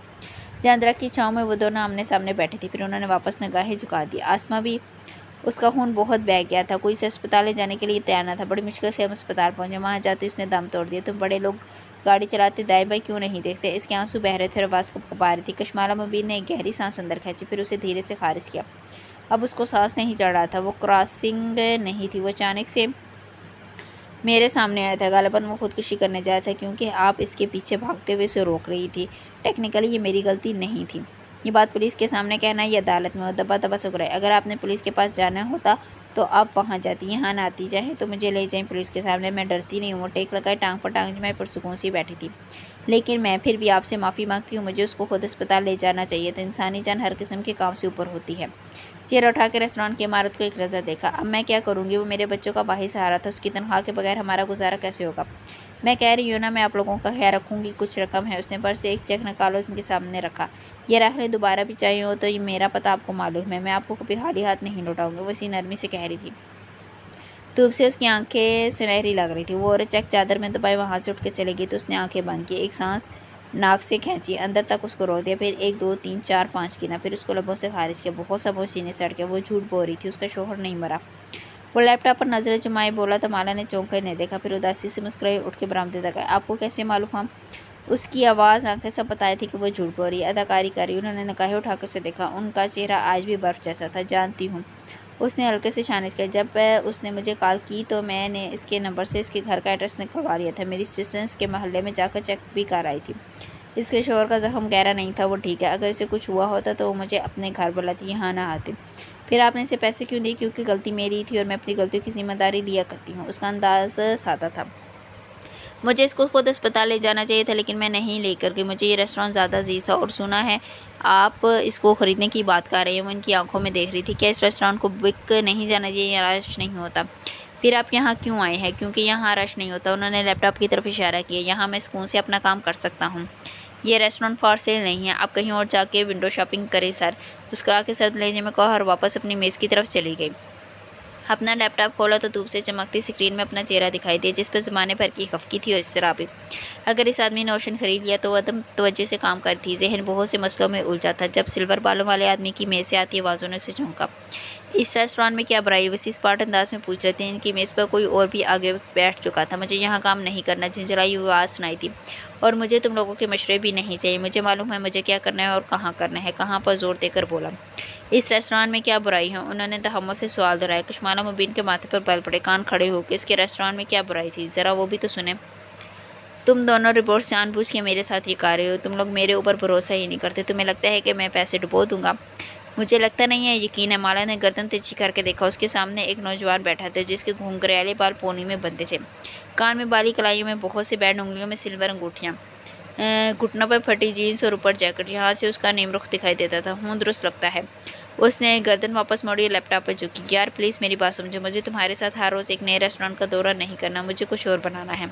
جہاں درخت کی چھاؤں میں وہ دونوں آمنے سامنے بیٹھے تھے، پھر انہوں نے واپس نگاہیں جھکا دی۔ آسماں بھی، اس کا خون بہت بہہ گیا تھا، کوئی اسے اسپتال لے جانے کے لیے تیار نہ تھا۔ بڑی مشکل سے ہم اسپتال پہنچے، وہاں جاتے اس نے دم توڑ دیا۔ تم بڑے لوگ گاڑی چلاتے دائیں بائیں کیوں نہیں دیکھتے؟ اس کے آنسو بہہ رہے تھے اور آواز کپکپا رہی تھی۔ کشمالا مبین نے ایک گہری سانس اندر کھینچی، پھر اسے دھیرے سے خارج کیا۔ اب اس کو سانس نہیں چڑھ رہا تھا۔ وہ کراسنگ نہیں تھی، وہ اچانک سے میرے سامنے آیا تھا۔ غالباً وہ خودکشی کرنے جایا تھا کیونکہ آپ اس کے پیچھے بھاگتے ہوئے اسے روک رہی تھی۔ ٹیکنیکلی یہ میری غلطی نہیں تھی۔ یہ بات پولیس کے سامنے کہنا یا عدالت میں؟ وہ دبا دبا سکرائی۔ اگر آپ نے پولیس کے پاس جانا ہوتا تو آپ وہاں جاتی، یہاں نہ آتی۔ چاہیں تو مجھے لے جائیں پولیس کے سامنے، میں ڈرتی نہیں ہوں۔ وہ ٹیک لگائے، ٹانگ پر ٹانگ جمائے، پرسکون سی بیٹھی تھی۔ لیکن میں پھر بھی آپ سے معافی مانگتی ہوں، مجھے اس کو خود اسپتال لے جانا چاہیے تھا۔ انسانی جان ہر قسم کے کام سے اوپر ہوتی ہے۔ چہرہ اٹھا کے ریسٹورانٹ کی عمارت کو ایک نظر دیکھا۔ اب میں کیا کروں گی؟ وہ میرے بچوں کا واحد سہارا تھا، اس کی تنخواہ کے بغیر ہمارا گزارا کیسے ہوگا؟ میں کہہ رہی ہوں نا، میں آپ لوگوں کا خیال رکھوں گی۔ کچھ رقم ہے۔ اس نے پرس سے ایک چیک نکالا، ان کے سامنے رکھا۔ یہ رکھ لیں، دوبارہ بھی چاہیے ہو تو یہ میرا پتہ آپ کو معلوم ہے، میں آپ کو کبھی خالی ہاتھ نہیں لوٹاؤں گی۔ وہ اسی نرمی سے کہہ رہی تھی۔ دھوپ سے اس کی آنکھیں سنہری لگ رہی تھی۔ وہ عورت چیک چادر میں دبائے وہاں سے اٹھ کے چلے گئی تو اس نے آنکھیں بند کی، ایک سانس ناک سے کھینچی، اندر تک اس کو روک دیا، پھر 1 2 3 4 5 گنا، پھر اس کو لبوں سے خارج کیا۔ بہت سا بوجھ سینے سے ہٹ گیا۔ وہ جھوٹ بول رہی تھی، اس کا شوہر نہیں مرا۔ وہ لیپ ٹاپ پر نظریں جمائے بولا تو مالا نے چونک کر نہیں دیکھا، پھر اداسی سے مسکرائی، اٹھ کے برآمدے تک آئی۔ آپ کو کیسے معلوم ہوا؟ اس کی آواز، آنکھیں سب بتائی تھی کہ وہ جھوٹ بول رہی ہے، اداکاری کر رہی ہے۔ انہوں نے نگاہیں اٹھا کر اسے دیکھا، ان کا چہرہ آج بھی برف جیسا تھا۔ جانتی ہوں، اس نے ہلکے سے شانش کیا۔ جب اس نے مجھے کال کی تو میں نے اس کے نمبر سے اس کے گھر کا ایڈریس نکلوا لیا تھا۔ میری اسسٹنٹ اس کے محلے میں جا کر چیک بھی کر آئی تھی۔ اس کے شوہر کا زخم گہرا نہیں تھا، وہ ٹھیک ہے۔ اگر اسے کچھ ہوا ہوتا تو وہ مجھے اپنے گھر بلاتی، یہاں نہ آتی۔ پھر آپ نے اسے پیسے کیوں دیے؟ کیونکہ غلطی میری تھی اور میں اپنی غلطیوں کی ذمہ داری لیا کرتی ہوں۔ اس کا انداز سادہ تھا۔ مجھے اس کو خود اسپتال لے جانا چاہیے تھا لیکن میں نہیں لے کر گئی۔ مجھے یہ ریسٹوران زیادہ عزیز تھا اور سنا ہے آپ اس کو خریدنے کی بات کر رہے ہیں۔ وہ ان کی آنکھوں میں دیکھ رہی تھی۔ کیا اس ریسٹوران کو بک نہیں جانا چاہیے یا رش نہیں ہوتا؟ پھر آپ یہاں کیوں آئے ہیں؟ کیونکہ یہاں رش نہیں ہوتا۔ انہوں نے لیپ ٹاپ کی طرف اشارہ کیا۔ یہاں میں سکون سے اپنا کام کر سکتا ہوں۔ یہ ریسٹورانٹ فار سیل نہیں ہے، آپ کہیں اور جا کے ونڈو شاپنگ کریں سر۔ مسکرا کے سر لہجے میں کہا اور واپس اپنی میز کی طرف چلی گئی۔ اپنا لیپ ٹاپ کھولا تو دھوپ سے چمکتی اسکرین میں اپنا چہرہ دکھائی دیا جس پر زمانے بھر کی خفگی تھی اور اضطراب۔ اگر اس آدمی نے اوشن خرید لیا تو وہ عدم توجہ سے کام کرتی تھی۔ ذہن بہت سے مسئلوں میں الجھا تھا۔ جب سلور بالوں والے آدمی کی میز سے آتی آوازوں نے اسے چونکا۔ اس ریسٹوران میں کیا برائی؟ وسیع اسپاٹ انداز میں پوچھ رہے تھے۔ ان کی میز پر کوئی اور بھی آگے بیٹھ چکا تھا۔ مجھے یہاں کام نہیں کرنا، جھنجھلائی ہوئی آواز سنائی دی۔ اور مجھے تم لوگوں کے مشورے بھی نہیں چاہیے۔ مجھے معلوم ہے مجھے کیا کرنا ہے اور کہاں کرنا ہے۔ کہاں پر زور دے کر بولا۔ اس ریسٹوران میں کیا برائی ہے؟ انہوں نے تحمل سے سوال دہرایا۔ کشمالہ مبین کے ماتھے پر بل پڑے۔ کان کھڑے ہو کے اس کے ریسٹوران میں کیا برائی تھی؟ ذرا وہ بھی تو سنیں۔ تم دونوں رپورٹس جان بوجھ کے میرے ساتھ یہ کر رہے ہو۔ تم لوگ میرے اوپر بھروسہ ہی نہیں کرتے۔ تمہیں لگتا ہے کہ میں پیسے ڈبو دوں گا؟ مجھے لگتا نہیں ہے، یقین ہے۔ مالا نے گردن ترچھی کر کے دیکھا۔ اس کے سامنے ایک نوجوان بیٹھا تھا جس کے گھنگریالے بال پونی میں بندھے تھے۔ کان میں بالی کلائیوں میں بہت سے بینڈ، انگلیوں میں سلور انگوٹھیاں، گھٹنوں پر پھٹی جینس اور اوپر جیکٹ۔ یہاں سے اس کا نیم رخ دکھائی دیتا تھا۔ ہوں، درست لگتا ہے۔ اس نے گردن واپس موڑی اور لیپ ٹاپ پر جھکی۔ یار پلیز میری بات سمجھو۔ مجھے تمہارے ساتھ ہر روز ایک نئے ریسٹورانٹ کا دورہ نہیں کرنا۔ مجھے کچھ اور بنانا ہے۔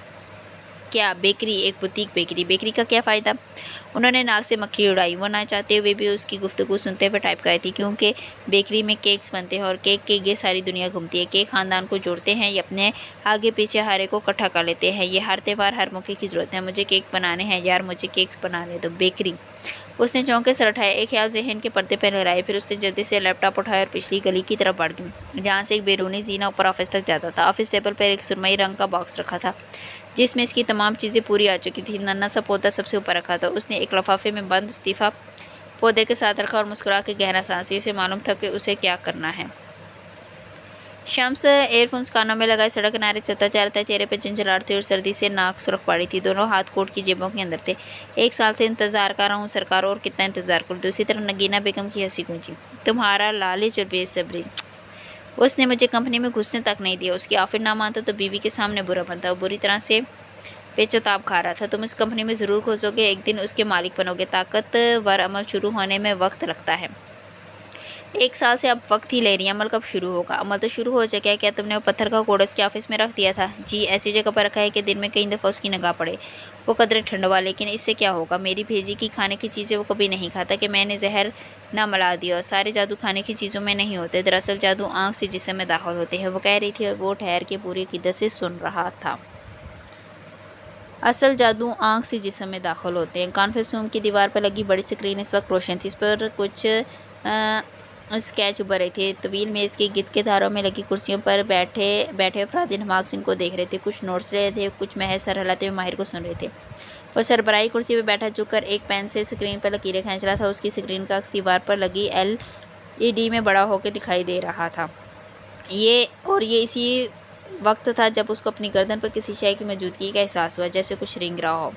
کیا بیکری؟ ایک بوتیک بیکری؟ بیکری کا کیا فائدہ؟ انہوں نے ناک سے مکھی اڑائی۔ وہ نہ چاہتے ہوئے بھی اس کی گفتگو سنتے ہوئے ٹائپ کرتی کیونکہ بیکری میں کیکس بنتے ہیں اور کیک کے لیے ساری دنیا گھومتی ہے۔ کیک خاندان کو جوڑتے ہیں، یہ اپنے آگے پیچھے ہر ایک کو اکٹھا کر لیتے ہیں۔ یہ ہر تہوار، ہر موقع کی ضرورت ہے۔ مجھے کیک بنانے ہیں یار، مجھے کیک بنانے دو۔ بیکری؟ اس نے چونک کے سر اٹھایا۔ ایک خیال ذہن کے پردے پہ لہرائے، پھر اس نے جلدی سے لیپ ٹاپ اٹھایا اور پچھلی گلی کی طرف بڑھ گئی جہاں سے ایک بیرونی زینہ اوپر آفس تک جاتا تھا۔ آفس ٹیبل پر ایک سرمئی رنگ کا باکس رکھا تھا جس میں اس کی تمام چیزیں پوری آ چکی تھیں۔ ننھا سا پودا سب سے اوپر رکھا تھا۔ اس نے ایک لفافے میں بند استعفیٰ پودے کے ساتھ رکھا اور مسکرا کے گہرا سانس لی۔ اسے معلوم تھا کہ اسے کیا کرنا ہے۔ شمس ایئر فونز کانوں میں لگائے سڑک کنارے چلتا جا رہا تھا۔ چہرے پہ جھنجھلاہٹ تھی اور سردی سے ناک سرخ پڑی تھی۔ دونوں ہاتھ کوٹ کی جیبوں کے اندر تھے۔ 1 سال سے انتظار کر رہا ہوں سرکار، اور کتنا انتظار کروں؟ دوسری طرف نگینہ بیگم کی ہنسی گونجی۔ تمہارا لالچ اور بے صبری! اس نے مجھے کمپنی میں گھسنے تک نہیں دیا۔ اس کی آفر نہ مانتا تو بیوی کے سامنے برا بنتا۔ وہ بری طرح سے پیچ و تاب کھا رہا تھا۔ تم اس کمپنی میں ضرور گھسو گے، ایک دن اس کے مالک بنو گے۔ طاقتور عمل شروع ہونے میں وقت لگتا ہے۔ 1 سال سے اب وقت ہی لے رہی ہیں، عمل کب شروع ہوگا؟ عمل تو شروع ہو چکا ہے۔ کیا تم نے وہ پتھر کا کوڑا اس کے آفس میں رکھ دیا تھا؟ جی، ایسی جگہ پر رکھا ہے کہ دن میں کئی دفعہ اس کی نگاہ پڑے۔ وہ قدرے ٹھنڈوا، لیکن اس سے کیا ہوگا؟ میری بھیجی کی کھانے کی چیزیں وہ کبھی نہیں کھاتا کہ میں نے زہر نہ ملا دیا ہو۔ سارے جادو کھانے کی چیزوں میں نہیں ہوتے، دراصل جادو آنکھ سے جسم میں داخل ہوتے ہیں، وہ کہہ رہی تھی اور وہ ٹھہر کے پوری عقیدت سے سن رہا تھا۔ اصل جادو آنکھ سے جسم میں داخل ہوتے ہیں۔ کانفرنس روم کی دیوار پر لگی بڑی اسکرین اس وقت روشن تھی۔ اس پر کچھ اسکیچ ابھر رہے تھے۔ طویل میز کے گرد کے دھاروں میں لگی کرسیوں پر بیٹھے افراد انہماک ان کو دیکھ رہے تھے۔ کچھ نوٹس لے رہے تھے، کچھ محض سر ہلاتے ہوئے ماہر کو سن رہے تھے۔ وہ سربراہی کرسی پہ بیٹھا جھک کر ایک پین سے اسکرین پر لکیریں کھینچ رہا تھا۔ اس کی اسکرین کا عکس دیوار پر لگی LED میں بڑا ہو کے دکھائی دے رہا تھا۔ یہ اسی وقت تھا جب اس کو اپنی گردن پر کسی شے کی موجودگی کا احساس ہوا، جیسے کچھ رینگ رہا ہو۔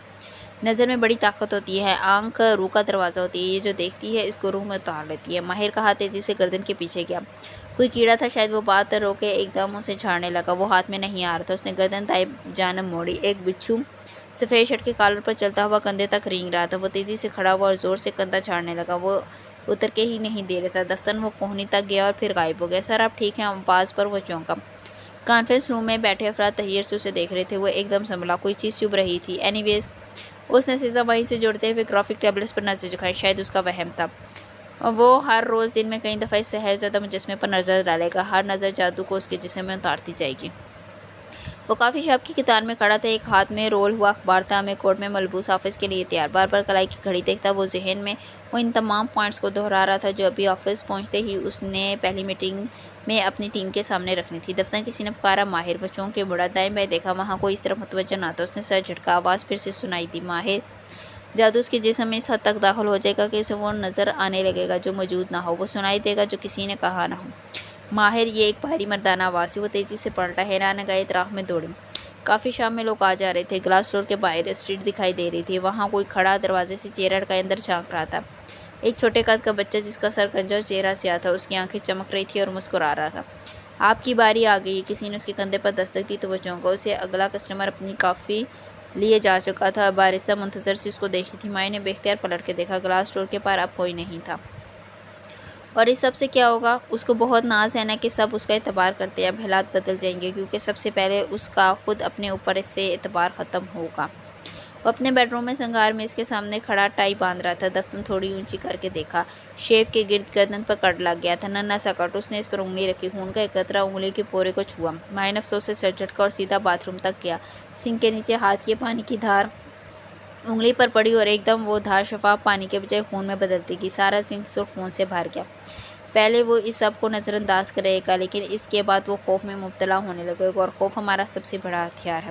نظر میں بڑی طاقت ہوتی ہے۔ آنکھ روح کا دروازہ ہوتی ہے، یہ جو دیکھتی ہے اس کو روح میں اتار لیتی ہے۔ ماہر کا ہاتھ تیزی سے گردن کے پیچھے گیا۔ کوئی کیڑا تھا شاید۔ وہ بات روکے ایک دم اسے جھاڑنے لگا۔ وہ ہاتھ میں نہیں آ رہا تھا۔ اس نے گردن دائیں جانب موڑی۔ ایک بچھو سفید شرٹ کے کالر پر چلتا ہوا کندھے تک رینگ رہا تھا۔ وہ تیزی سے کھڑا ہوا اور زور سے کندھا جھاڑنے لگا۔ وہ اتر کے ہی نہیں دے رہا تھا۔ دفتن وہ کوہنی تک گیا اور پھر غائب ہو گیا۔ سر آپ ٹھیک ہیں؟ آواز پر وہ چونکا۔ کانفرنس روم میں بیٹھے افراد تحیر سے اسے دیکھ رہے تھے۔ وہ ایک دم سنبھلا۔ کوئی چیز چبھ رہی تھی۔ اینی ویز، اس نے سیدھا وہیں سے جوڑتے ہوئے گرافک ٹیبلٹس پر نظر جھکائی۔ شاید اس کا وہم تھا۔ وہ ہر روز دن میں کئی دفعہ اس سحر زدہ مجسمے پر نظر ڈالے گا۔ ہر نظر جادو کو اس کے جسم میں اتارتی جائے گی۔ وہ کافی شاپ کی قطار میں کھڑا تھا۔ ایک ہاتھ میں رول ہوا اخبار تھا۔ میں کوٹ میں ملبوس آفس کے لیے تیار۔ بار بار کلائی کی گھڑی دیکھتا۔ وہ ذہن میں ان تمام پوائنٹس کو دہرا رہا تھا جو ابھی آفس پہنچتے ہی اس نے پہلی میٹنگ میں اپنی ٹیم کے سامنے رکھنی تھی۔ دفتر کسی نے پکارا، ماہر! وہ چونک کے مڑا۔ دائیں بائیں دیکھا، وہاں کوئی اس طرف متوجہ نہ تھا۔ اس نے سر جھٹکا۔ آواز پھر سے سنائی دی، ماہر! جادو اس کے جسم میں اس حد تک داخل ہو جائے گا کہ اسے وہ نظر آنے لگے گا جو موجود نہ ہو، وہ سنائی دے گا جو کسی نے کہا نہ ہو۔ ماہر! یہ ایک بھاری مردانہ آواز تھی۔ وہ تیزی سے پلٹا۔ حیران نگاہیں اطراف میں دوڑیں۔ کافی شاپ میں لوگ آ جا رہے تھے۔ گلاس ڈور کے باہر اسٹریٹ دکھائی دے رہی تھی۔ وہاں کوئی کھڑا دروازے سے چہرہ اٹکائے اندر جھانک رہا تھا۔ ایک چھوٹے قد کا بچہ جس کا سر گنجا اور چہرہ سیاہ تھا، اس کی آنکھیں چمک رہی تھی اور مسکرا رہا تھا۔ آپ کی باری آ گئی۔ کسی نے اس کے کندھے پر دستک دی تو وہ چونکا۔ اسے اگلا کسٹمر اپنی کافی لیے جا چکا تھا۔ بارستہ منتظر سی اس کو دیکھی تھی۔ مائی نے بے اختیار پلٹ کے دیکھا، گلاس ڈور کے پار اب کوئی نہیں تھا۔ اور اس سب سے کیا ہوگا؟ اس کو بہت ناز ہے نا کہ سب اس کا اعتبار کرتے ہیں۔ اب حالات بدل جائیں گے، کیونکہ سب سے پہلے اس کا خود اپنے اوپر اس سے اعتبار ختم ہوگا۔ وہ اپنے بیڈ روم میں سنگار میز کے سامنے کھڑا ٹائی باندھ رہا تھا۔ دفتن تھوڑی اونچی کر کے دیکھا، شیو کے گرد گردن پر کٹ لگ گیا تھا، ننھا سا کٹ۔ اس نے اس پر انگلی رکھی، خون کا ایک قطرہ انگلی کے پورے کو چھوا۔ مائی نے افسوس سے سر جھٹکا اور سیدھا باتھ روم تک گیا۔ سنک کے نیچے ہاتھ کیے پانی کی دھار انگلی پر پڑی اور ایک دم وہ دھار شفاف پانی کے بجائے خون میں بدلتی گئی۔ سارا سنک سرخ خون سے بھر گیا۔ پہلے وہ اس سب کو نظر انداز کرے گا، لیکن اس کے بعد وہ خوف میں مبتلا ہونے لگے گا، اور خوف ہمارا سب سے بڑا ہتھیار ہے۔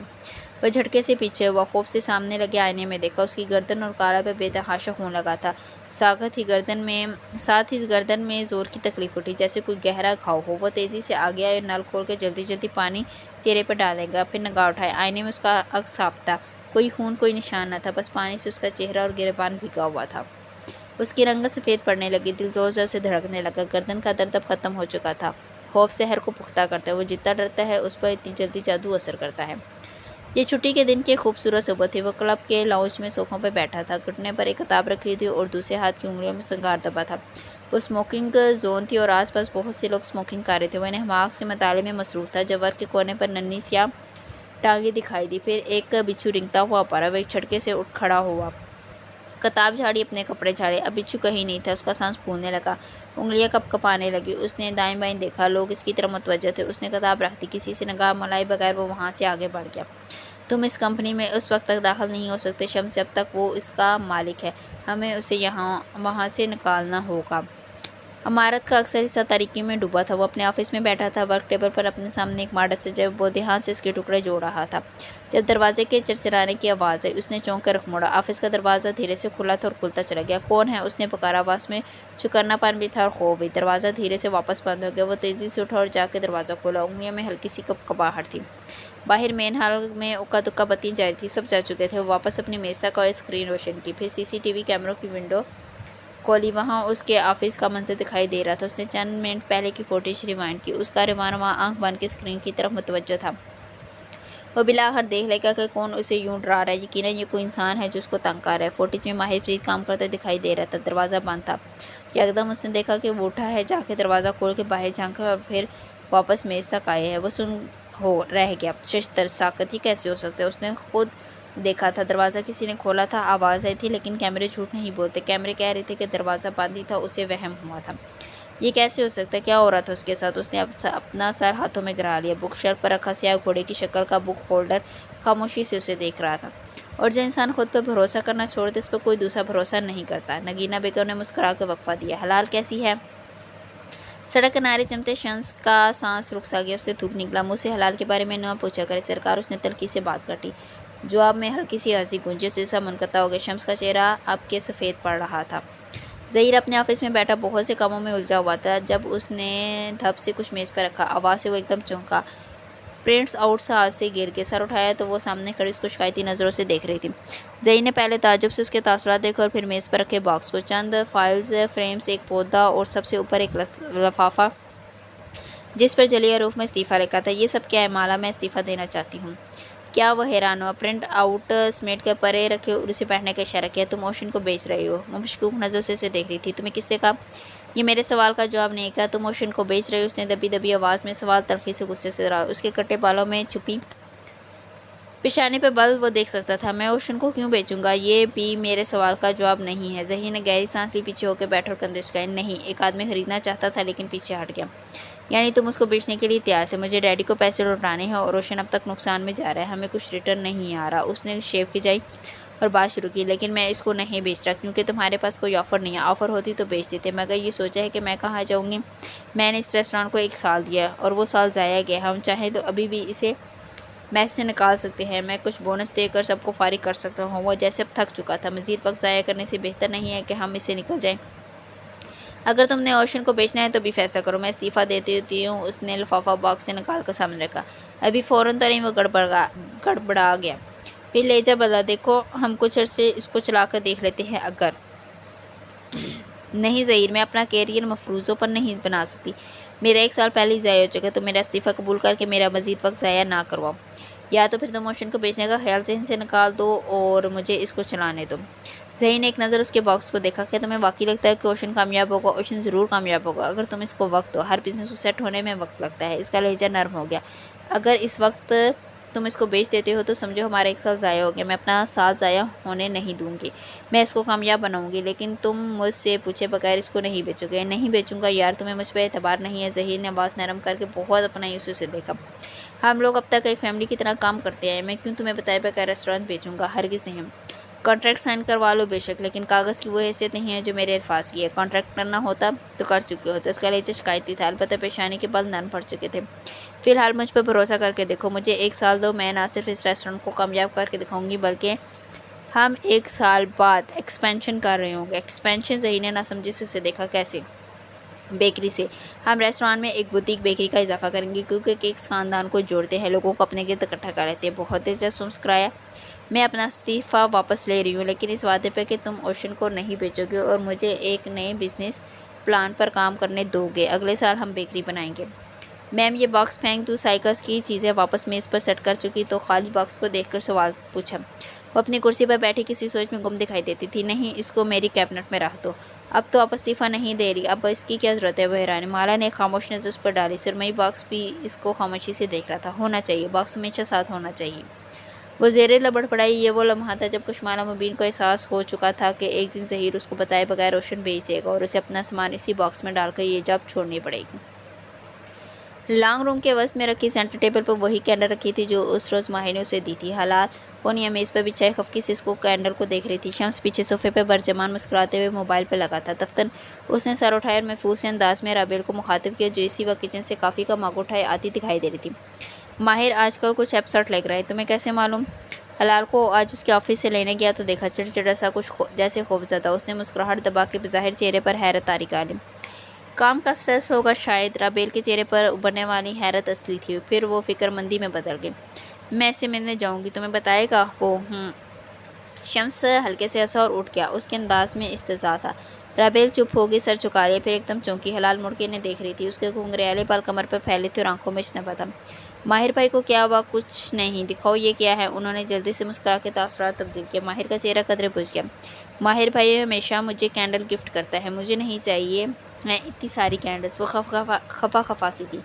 وہ جھٹکے سے پیچھے ہوا، خوف سے سامنے لگے آئینے میں دیکھا۔ اس کی گردن اور کالہ پہ بے تحاشا خون لگا تھا۔ ساتھ ہی گردن میں زور کی تکلیف اٹھی، جیسے کوئی گہرا گھاؤ ہو۔ وہ تیزی سے آگے آئے اور نل کھول کے جلدی جلدی پانی چہرے پر ڈالنے گیا۔ پھر نگاہ اٹھائی، آئینے میں اس کا عکس صاف تھا۔ کوئی خون، کوئی نشان نہ تھا، بس پانی سے اس کا چہرہ اور گریبان بھیگا ہوا تھا۔ اس کی رنگت سفید پڑنے لگی، دل زور زور سے دھڑکنے لگا۔ گردن کا درد اب ختم ہو چکا تھا۔ خوف زہر کو پختہ کرتا ہے، وہ جتنا ڈرتا ہے اس پر اتنی جلدی جادو اثر کرتا ہے۔ یہ چھٹی کے دن کی ایک خوبصورت صبح تھی۔ وہ کلب کے لاؤنج میں صوفوں پہ بیٹھا تھا، گھٹنے پر ایک کتاب رکھی تھی اور دوسرے ہاتھ کی انگلیوں میں سنگار دبا تھا۔ وہ اسموکنگ زون تھی اور آس پاس بہت سے لوگ اسموکنگ کر رہے تھے۔ وہ انہماک سے مطالعے میں مصروف تھا جب ورق کے کونے پر ننھی سیاہ ٹانگیں دکھائی دی۔ پھر ایک بچھو رینگتا ہوا پڑا۔ وہ ایک جھٹکے سے اٹھ کھڑا ہوا، کتاب جھاڑی، اپنے کپڑے جھاڑے۔ اب بچھو کہیں نہیں تھا۔ اس کا سانس پھولنے لگا، انگلیاں کپ کپانے لگی۔ اس نے دائیں بائیں دیکھا، لوگ اس کی طرف متوجہ تھے۔ اس نے کتاب رکھ دی، کسی سے نگاہ ملائے بغیر وہ وہاں سے آگے بڑھ گیا۔ تم اس کمپنی میں اس وقت تک داخل نہیں ہو سکتے شمس جب تک وہ اس کا مالک ہے۔ ہمیں اسے وہاں سے نکالنا ہوگا۔ عمارت کا اکثر حصہ تاریکی میں ڈوبا تھا۔ وہ اپنے آفس میں بیٹھا تھا، ورک ٹیبل پر اپنے سامنے ایک ماڈل سجا وہ دھیان سے اس کے ٹکڑے جوڑ رہا تھا۔ جب دروازے کے چرچرانے کی آواز آئی، اس نے چونک کر رخ موڑا۔ آفس کا دروازہ دھیرے سے کھلا تھا اور کھلتا چلا گیا۔ کون ہے؟ اس نے پکارا۔ آواز میں چکرنا پن بھی تھا اور خوف بھی۔ دروازہ دھیرے سے واپس بند ہو گیا۔ وہ تیزی سے اٹھا اور جا کے دروازہ کھولا، انگلیوں میں ہلکی سی کپکپاہٹ تھی۔ باہر مین ہال میں اکا دکا بتیاں جاری تھیں، سب جا چکے تھے۔ وہ واپس اپنی میز تک آئے، اسکرین روشن کی، پھر سی سی ٹی وی کیمروں کی ونڈو کھولی۔ وہاں اس کے آفس کا منظر دکھائی دے رہا تھا۔ اس نے چند منٹ پہلے کی فوٹیج ریوائنڈ کی۔ اس کا رواں آنکھ بند کے اسکرین کی طرف متوجہ تھا۔ وہ بالآخر دیکھ لے گا کہ کون اسے یوں ڈرا رہا ہے۔ یقیناً یہ کوئی انسان ہے جو اس کو تنگ کر رہا ہے۔ فوٹیج میں ماہر فرید کام کرتا دکھائی دے رہا تھا۔ دروازہ بند تھا۔ یکدم اس نے دیکھا کہ وہ اٹھا ہے، جا کے دروازہ کھول کے باہر جھانکا اور پھر واپس میز تک آئے ہے۔ وہ سن رہ گیا۔ ششتر ساکت، یہ کیسے ہو سکتا ہے؟ اس نے خود دیکھا تھا، دروازہ کسی نے کھولا تھا، آواز آئی تھی، لیکن کیمرے جھوٹ نہیں بولتے۔ کیمرے کہہ رہے تھے کہ دروازہ بند ہی تھا، اسے وہم ہوا تھا۔ یہ کیسے ہو سکتا ہے؟ کیا ہو رہا تھا اس کے ساتھ؟ اس نے اپنا سر ہاتھوں میں گرا لیا۔ بک شیلف پر رکھا سیاہ گھوڑے کی شکل کا بک ہولڈر خاموشی سے اسے دیکھ رہا تھا۔ اور جو انسان خود پر بھروسہ کرنا چھوڑ دے، اس پر کوئی دوسرا بھروسہ نہیں کرتا۔ نگینہ بیگم نے مسکرا کے وقفہ دیا۔ حلال کیسی ہے؟ سڑک کنارے جمتے شخص کا سانس رک سا گیا۔ اس سے تھوک نکلا۔ مجھ سے حلال کے بارے میں نہ پوچھا کرے سرکار۔ اس نے تلخی سے بات کاٹی۔ جواب میں ہلکی سی ہنسی گونجی۔ اس سے منقطع ہو گیا۔ شمس کا چہرہ اب کے سفید پڑ رہا تھا۔ ظہیر اپنے آفس میں بیٹھا بہت سے کاموں میں الجھا ہوا تھا۔ جب اس نے دھپ سے کچھ میز پر رکھا، آواز سے وہ ایک دم چونکا۔ پرنٹس آؤٹ سے ہاتھ سے گر کے سر اٹھایا تو وہ سامنے کھڑی اس کو شکایتی نظروں سے دیکھ رہی تھی۔ ظہیر نے پہلے تعجب سے اس کے تاثرات دیکھے اور پھر میز پر رکھے باکس کو، چند فائلز، فریمز، ایک پودا اور سب سے اوپر ایک لفافہ جس پر جلی حروف میں استعفیٰ لکھا تھا۔ یہ سب کیا ہے؟ مالا، میں استعفیٰ دینا چاہتی ہوں۔ کیا؟ وہ حیران ہوا۔ پرنٹ آؤٹ سمیٹ کر پرے رکھے اور اسے پڑھنے کا اشارہ کیا۔ تم اوشن کو بیچ رہی ہو؟ وہ مشکوک نظروں سے اسے دیکھ رہی تھی۔ تمہیں کس نے کہا؟ یہ میرے سوال کا جواب نہیں۔ کہا تم اوشن کو بیچ رہی ہو؟ اس نے دبی دبی آواز میں سوال تلخی سے غصے سے رہا۔ اس کے کٹے بالوں میں چھپی پیشانی پہ بل وہ دیکھ سکتا تھا۔ میں اوشن کو کیوں بیچوں گا؟ یہ بھی میرے سوال کا جواب نہیں ہے۔ ظہیر نے گہری سانس لی، پیچھے ہو کے بیٹھا اور کندھے جھکائے۔ نہیں، ایک آدمی خریدنا چاہتا تھا لیکن پیچھے ہٹ گیا۔ یعنی تم اس کو بیچنے کے لیے تیار تھے؟ مجھے ڈیڈی کو پیسے لوٹانے ہیں اور روشن اب تک نقصان میں جا رہا ہے، ہمیں کچھ ریٹرن نہیں آ رہا۔ اس نے شیو کھجائی اور بات شروع کی۔ لیکن میں اس کو نہیں بیچ رہا کیونکہ تمہارے پاس کوئی آفر نہیں ہے۔ آفر ہوتی تو بیچ دیتے، مگر یہ سوچا ہے کہ میں کہاں جاؤں گی؟ میں نے اس ریسٹورانٹ کو 1 سال دیا ہے اور وہ سال ضائع گیا۔ ہم چاہیں تو ابھی بھی اسے میس سے نکال سکتے ہیں۔ میں کچھ بونس دے کر سب کو فارغ کر سکتا ہوں۔ وہ جیسے اب تھک چکا تھا۔ مزید وقت ضائع کرنے سے بہتر نہیں ہے کہ ہم اس سے نکل جائیں؟ اگر تم نے اوشن کو بیچنا ہے تو بھی فیصلہ کرو، میں استعفیٰ دیتی ہوں۔ اس نے لفافہ باکس سے نکال کر سامنے رکھا۔ ابھی فوراً تو نہیں۔ وہ گڑبڑا گیا۔ پھر لہجہ بدلا۔ دیکھو، ہم کچھ عرصے اس کو چلا کر دیکھ لیتے ہیں۔ اگر نہیں ظہیر، میں اپنا کیریئر مفروضوں پر نہیں بنا سکتی۔ میرا 1 سال پہلے ہی ضائع ہو چکا ہے۔ تو میرا استعفیٰ قبول کر کے میرا مزید وقت ضائع نہ کرواؤ۔ یا تو پھر تم اوشن کو بیچنے کا خیال ذہن سے نکال دو اور مجھے اس کو چلانے دو۔ ذہین نے ایک نظر اس کے باکس کو دیکھا۔ کیا تمہیں واقعی لگتا ہے کہ اوشن کامیاب ہوگا؟ اوشن ضرور کامیاب ہوگا اگر تم اس کو وقت دو۔ ہر بزنس کو سیٹ ہونے میں وقت لگتا ہے۔ اس کا لہجہ نرم ہو گیا۔ اگر اس وقت تم اس کو بیچ دیتے ہو تو سمجھو ہمارا 1 سال ضائع ہو گیا۔ میں اپنا سال ضائع ہونے نہیں دوں گی۔ میں اس کو کامیاب بناؤں گی، لیکن تم مجھ سے پوچھے بغیر اس کو نہیں بیچو گے۔ نہیں بیچوں گا یار، تمہیں مجھ پہ اعتبار نہیں ہے؟ ظہیر نے آواز نرم کر کے بہت اپنائیت سے دیکھا۔ ہم لوگ اب تک ایک فیملی کی طرح کام کرتے ہیں۔ میں کیوں تمہیں بتائے بغیر ریسٹورانٹ بیچوں گا؟ ہرگز نہیں۔ کانٹریکٹ سائن کروا لو بے شک، لیکن کاغذ کی وہ حیثیت نہیں ہے جو میرے الفاظ کی ہے۔ کانٹریکٹ کرنا ہوتا تو کر چکے ہوتے۔ اس کا لہجہ شکایتی تھا، البتہ پیشانی کے بل نرم پڑ چکے تھے۔ فی الحال مجھ پر بھروسہ کر کے دیکھو، مجھے 1 سال دو، میں نہ صرف اس ریسٹورانٹ کو کامیاب کر کے دکھاؤں گی بلکہ ہم 1 سال بعد ایکسپینشن کر رہے ہوں گے۔ ایکسپینشن؟ ظہیر نے ناسمجھی سے اسے دیکھا۔ کیسے؟ بیکری سے۔ ہم ریسٹورانٹ میں ایک بوتیک بیکری کا اضافہ کریں گے کیونکہ کیکس خاندان کو جوڑتے ہیں، لوگوں کو اپنے گرد اکٹھا کر لیتے ہیں۔ بہت دلچسپ مسکرایا۔ میں اپنا استعفیٰ واپس لے رہی ہوں، لیکن اس وعدے پہ کہ تم اوشن کو نہیں بیچو گے اور مجھے ایک نئے بزنس پلان پر کام کرنے دو گے۔ اگلے سال ہم بیکری بنائیں گے۔ میم یہ باکس پھینک دوں؟ سائیکس کی چیزیں واپس میز پر سیٹ کر چکی تو خالی باکس کو دیکھ کر سوال پوچھا۔ وہ اپنی کرسی پر بیٹھی کسی سوچ میں گم دکھائی دیتی تھی۔ نہیں، اس کو میری کیبنٹ میں رکھ دو۔ اب تو آپ استعفیٰ نہیں دے رہی، اب اس کی کیا ضرورت ہے؟ وہ حیران۔ مالا نے ایک خاموش نظر اس پر ڈالی۔ سرمئی باکس بھی اس کو خاموشی سے دیکھ رہا تھا۔ ہونا چاہیے، باکس ہمیشہ ساتھ ہونا چاہیے۔ وہ زیر لبڑ پڑائی۔ یہ وہ لمحہ تھا جب کشمالہ مبین کو احساس ہو چکا تھا کہ ایک دن ظہیر اس کو بتائے بغیر اوشن بیچ دے گا اور اسے اپنا سامان اسی باکس میں ڈال کر یہ جاب چھوڑنی پڑے گی۔ لانگ روم کے وسط میں رکھی سینٹر ٹیبل پر وہی کینڈل رکھی تھی جو اس روز ماہر نے اسے دی تھی۔ حلال پونیا میز پر بچھائے خفقی سے اس کو کینڈل کو دیکھ رہی تھی۔ شمس پیچھے صوفے پر برجمان مسکراتے ہوئے موبائل پر لگا تھا۔ دفتر اس نے سر اٹھایا اور محفوظ سے انداز میں رابیل کو مخاطب کیا جو اسی وقت کچن سے کافی کا مگ اٹھائے آتی دکھائی دے رہی تھی۔ ماہر آج کل کچھ اپسٹ لگ رہا ہے، تمہیں کیسے معلوم؟ حلال کو آج اس کے آفس سے لینے گیا تو دیکھا، چڑچڑا سا، کچھ جیسے خوفزدہ۔ اس نے مسکراہٹ دبا کے بظاہر چہرے پر حیرت طاری کر لی۔ کام کا سٹریس ہوگا شاید۔ رابیل کے چہرے پر ابھرنے والی حیرت اصلی تھی، پھر وہ فکر مندی میں بدل گئی۔ میں اس سے ملنے جاؤں گی، تمہیں بتائے گا وہ؟ شمس ہلکے سے ہنسا اور اٹھ گیا۔ اس کے انداز میں استہزاء تھا۔ رابیل چپ ہو گئی، سر جھکا لیا، پھر ایک دم چونکی۔ حلال مڑ کے انہیں دیکھ رہی تھی۔ اس کے گھنگریالے بال کمر پر پھیلے تھے اور آنکھوں میں چنبا تھا۔ ماہر بھائی کو کیا ہوا؟ کچھ نہیں، دکھاؤ یہ کیا ہے؟ انہوں نے جلدی سے مسکرا کے تاثرات تبدیل کیا۔ ماہر کا چہرہ قدرے بجھ گیا۔ ماہر بھائی ہمیشہ مجھے کینڈل گفٹ کرتا ہے، مجھے نہیں چاہیے ہیں اتنی ساری کینڈلز۔ وہ خفا سی تھی۔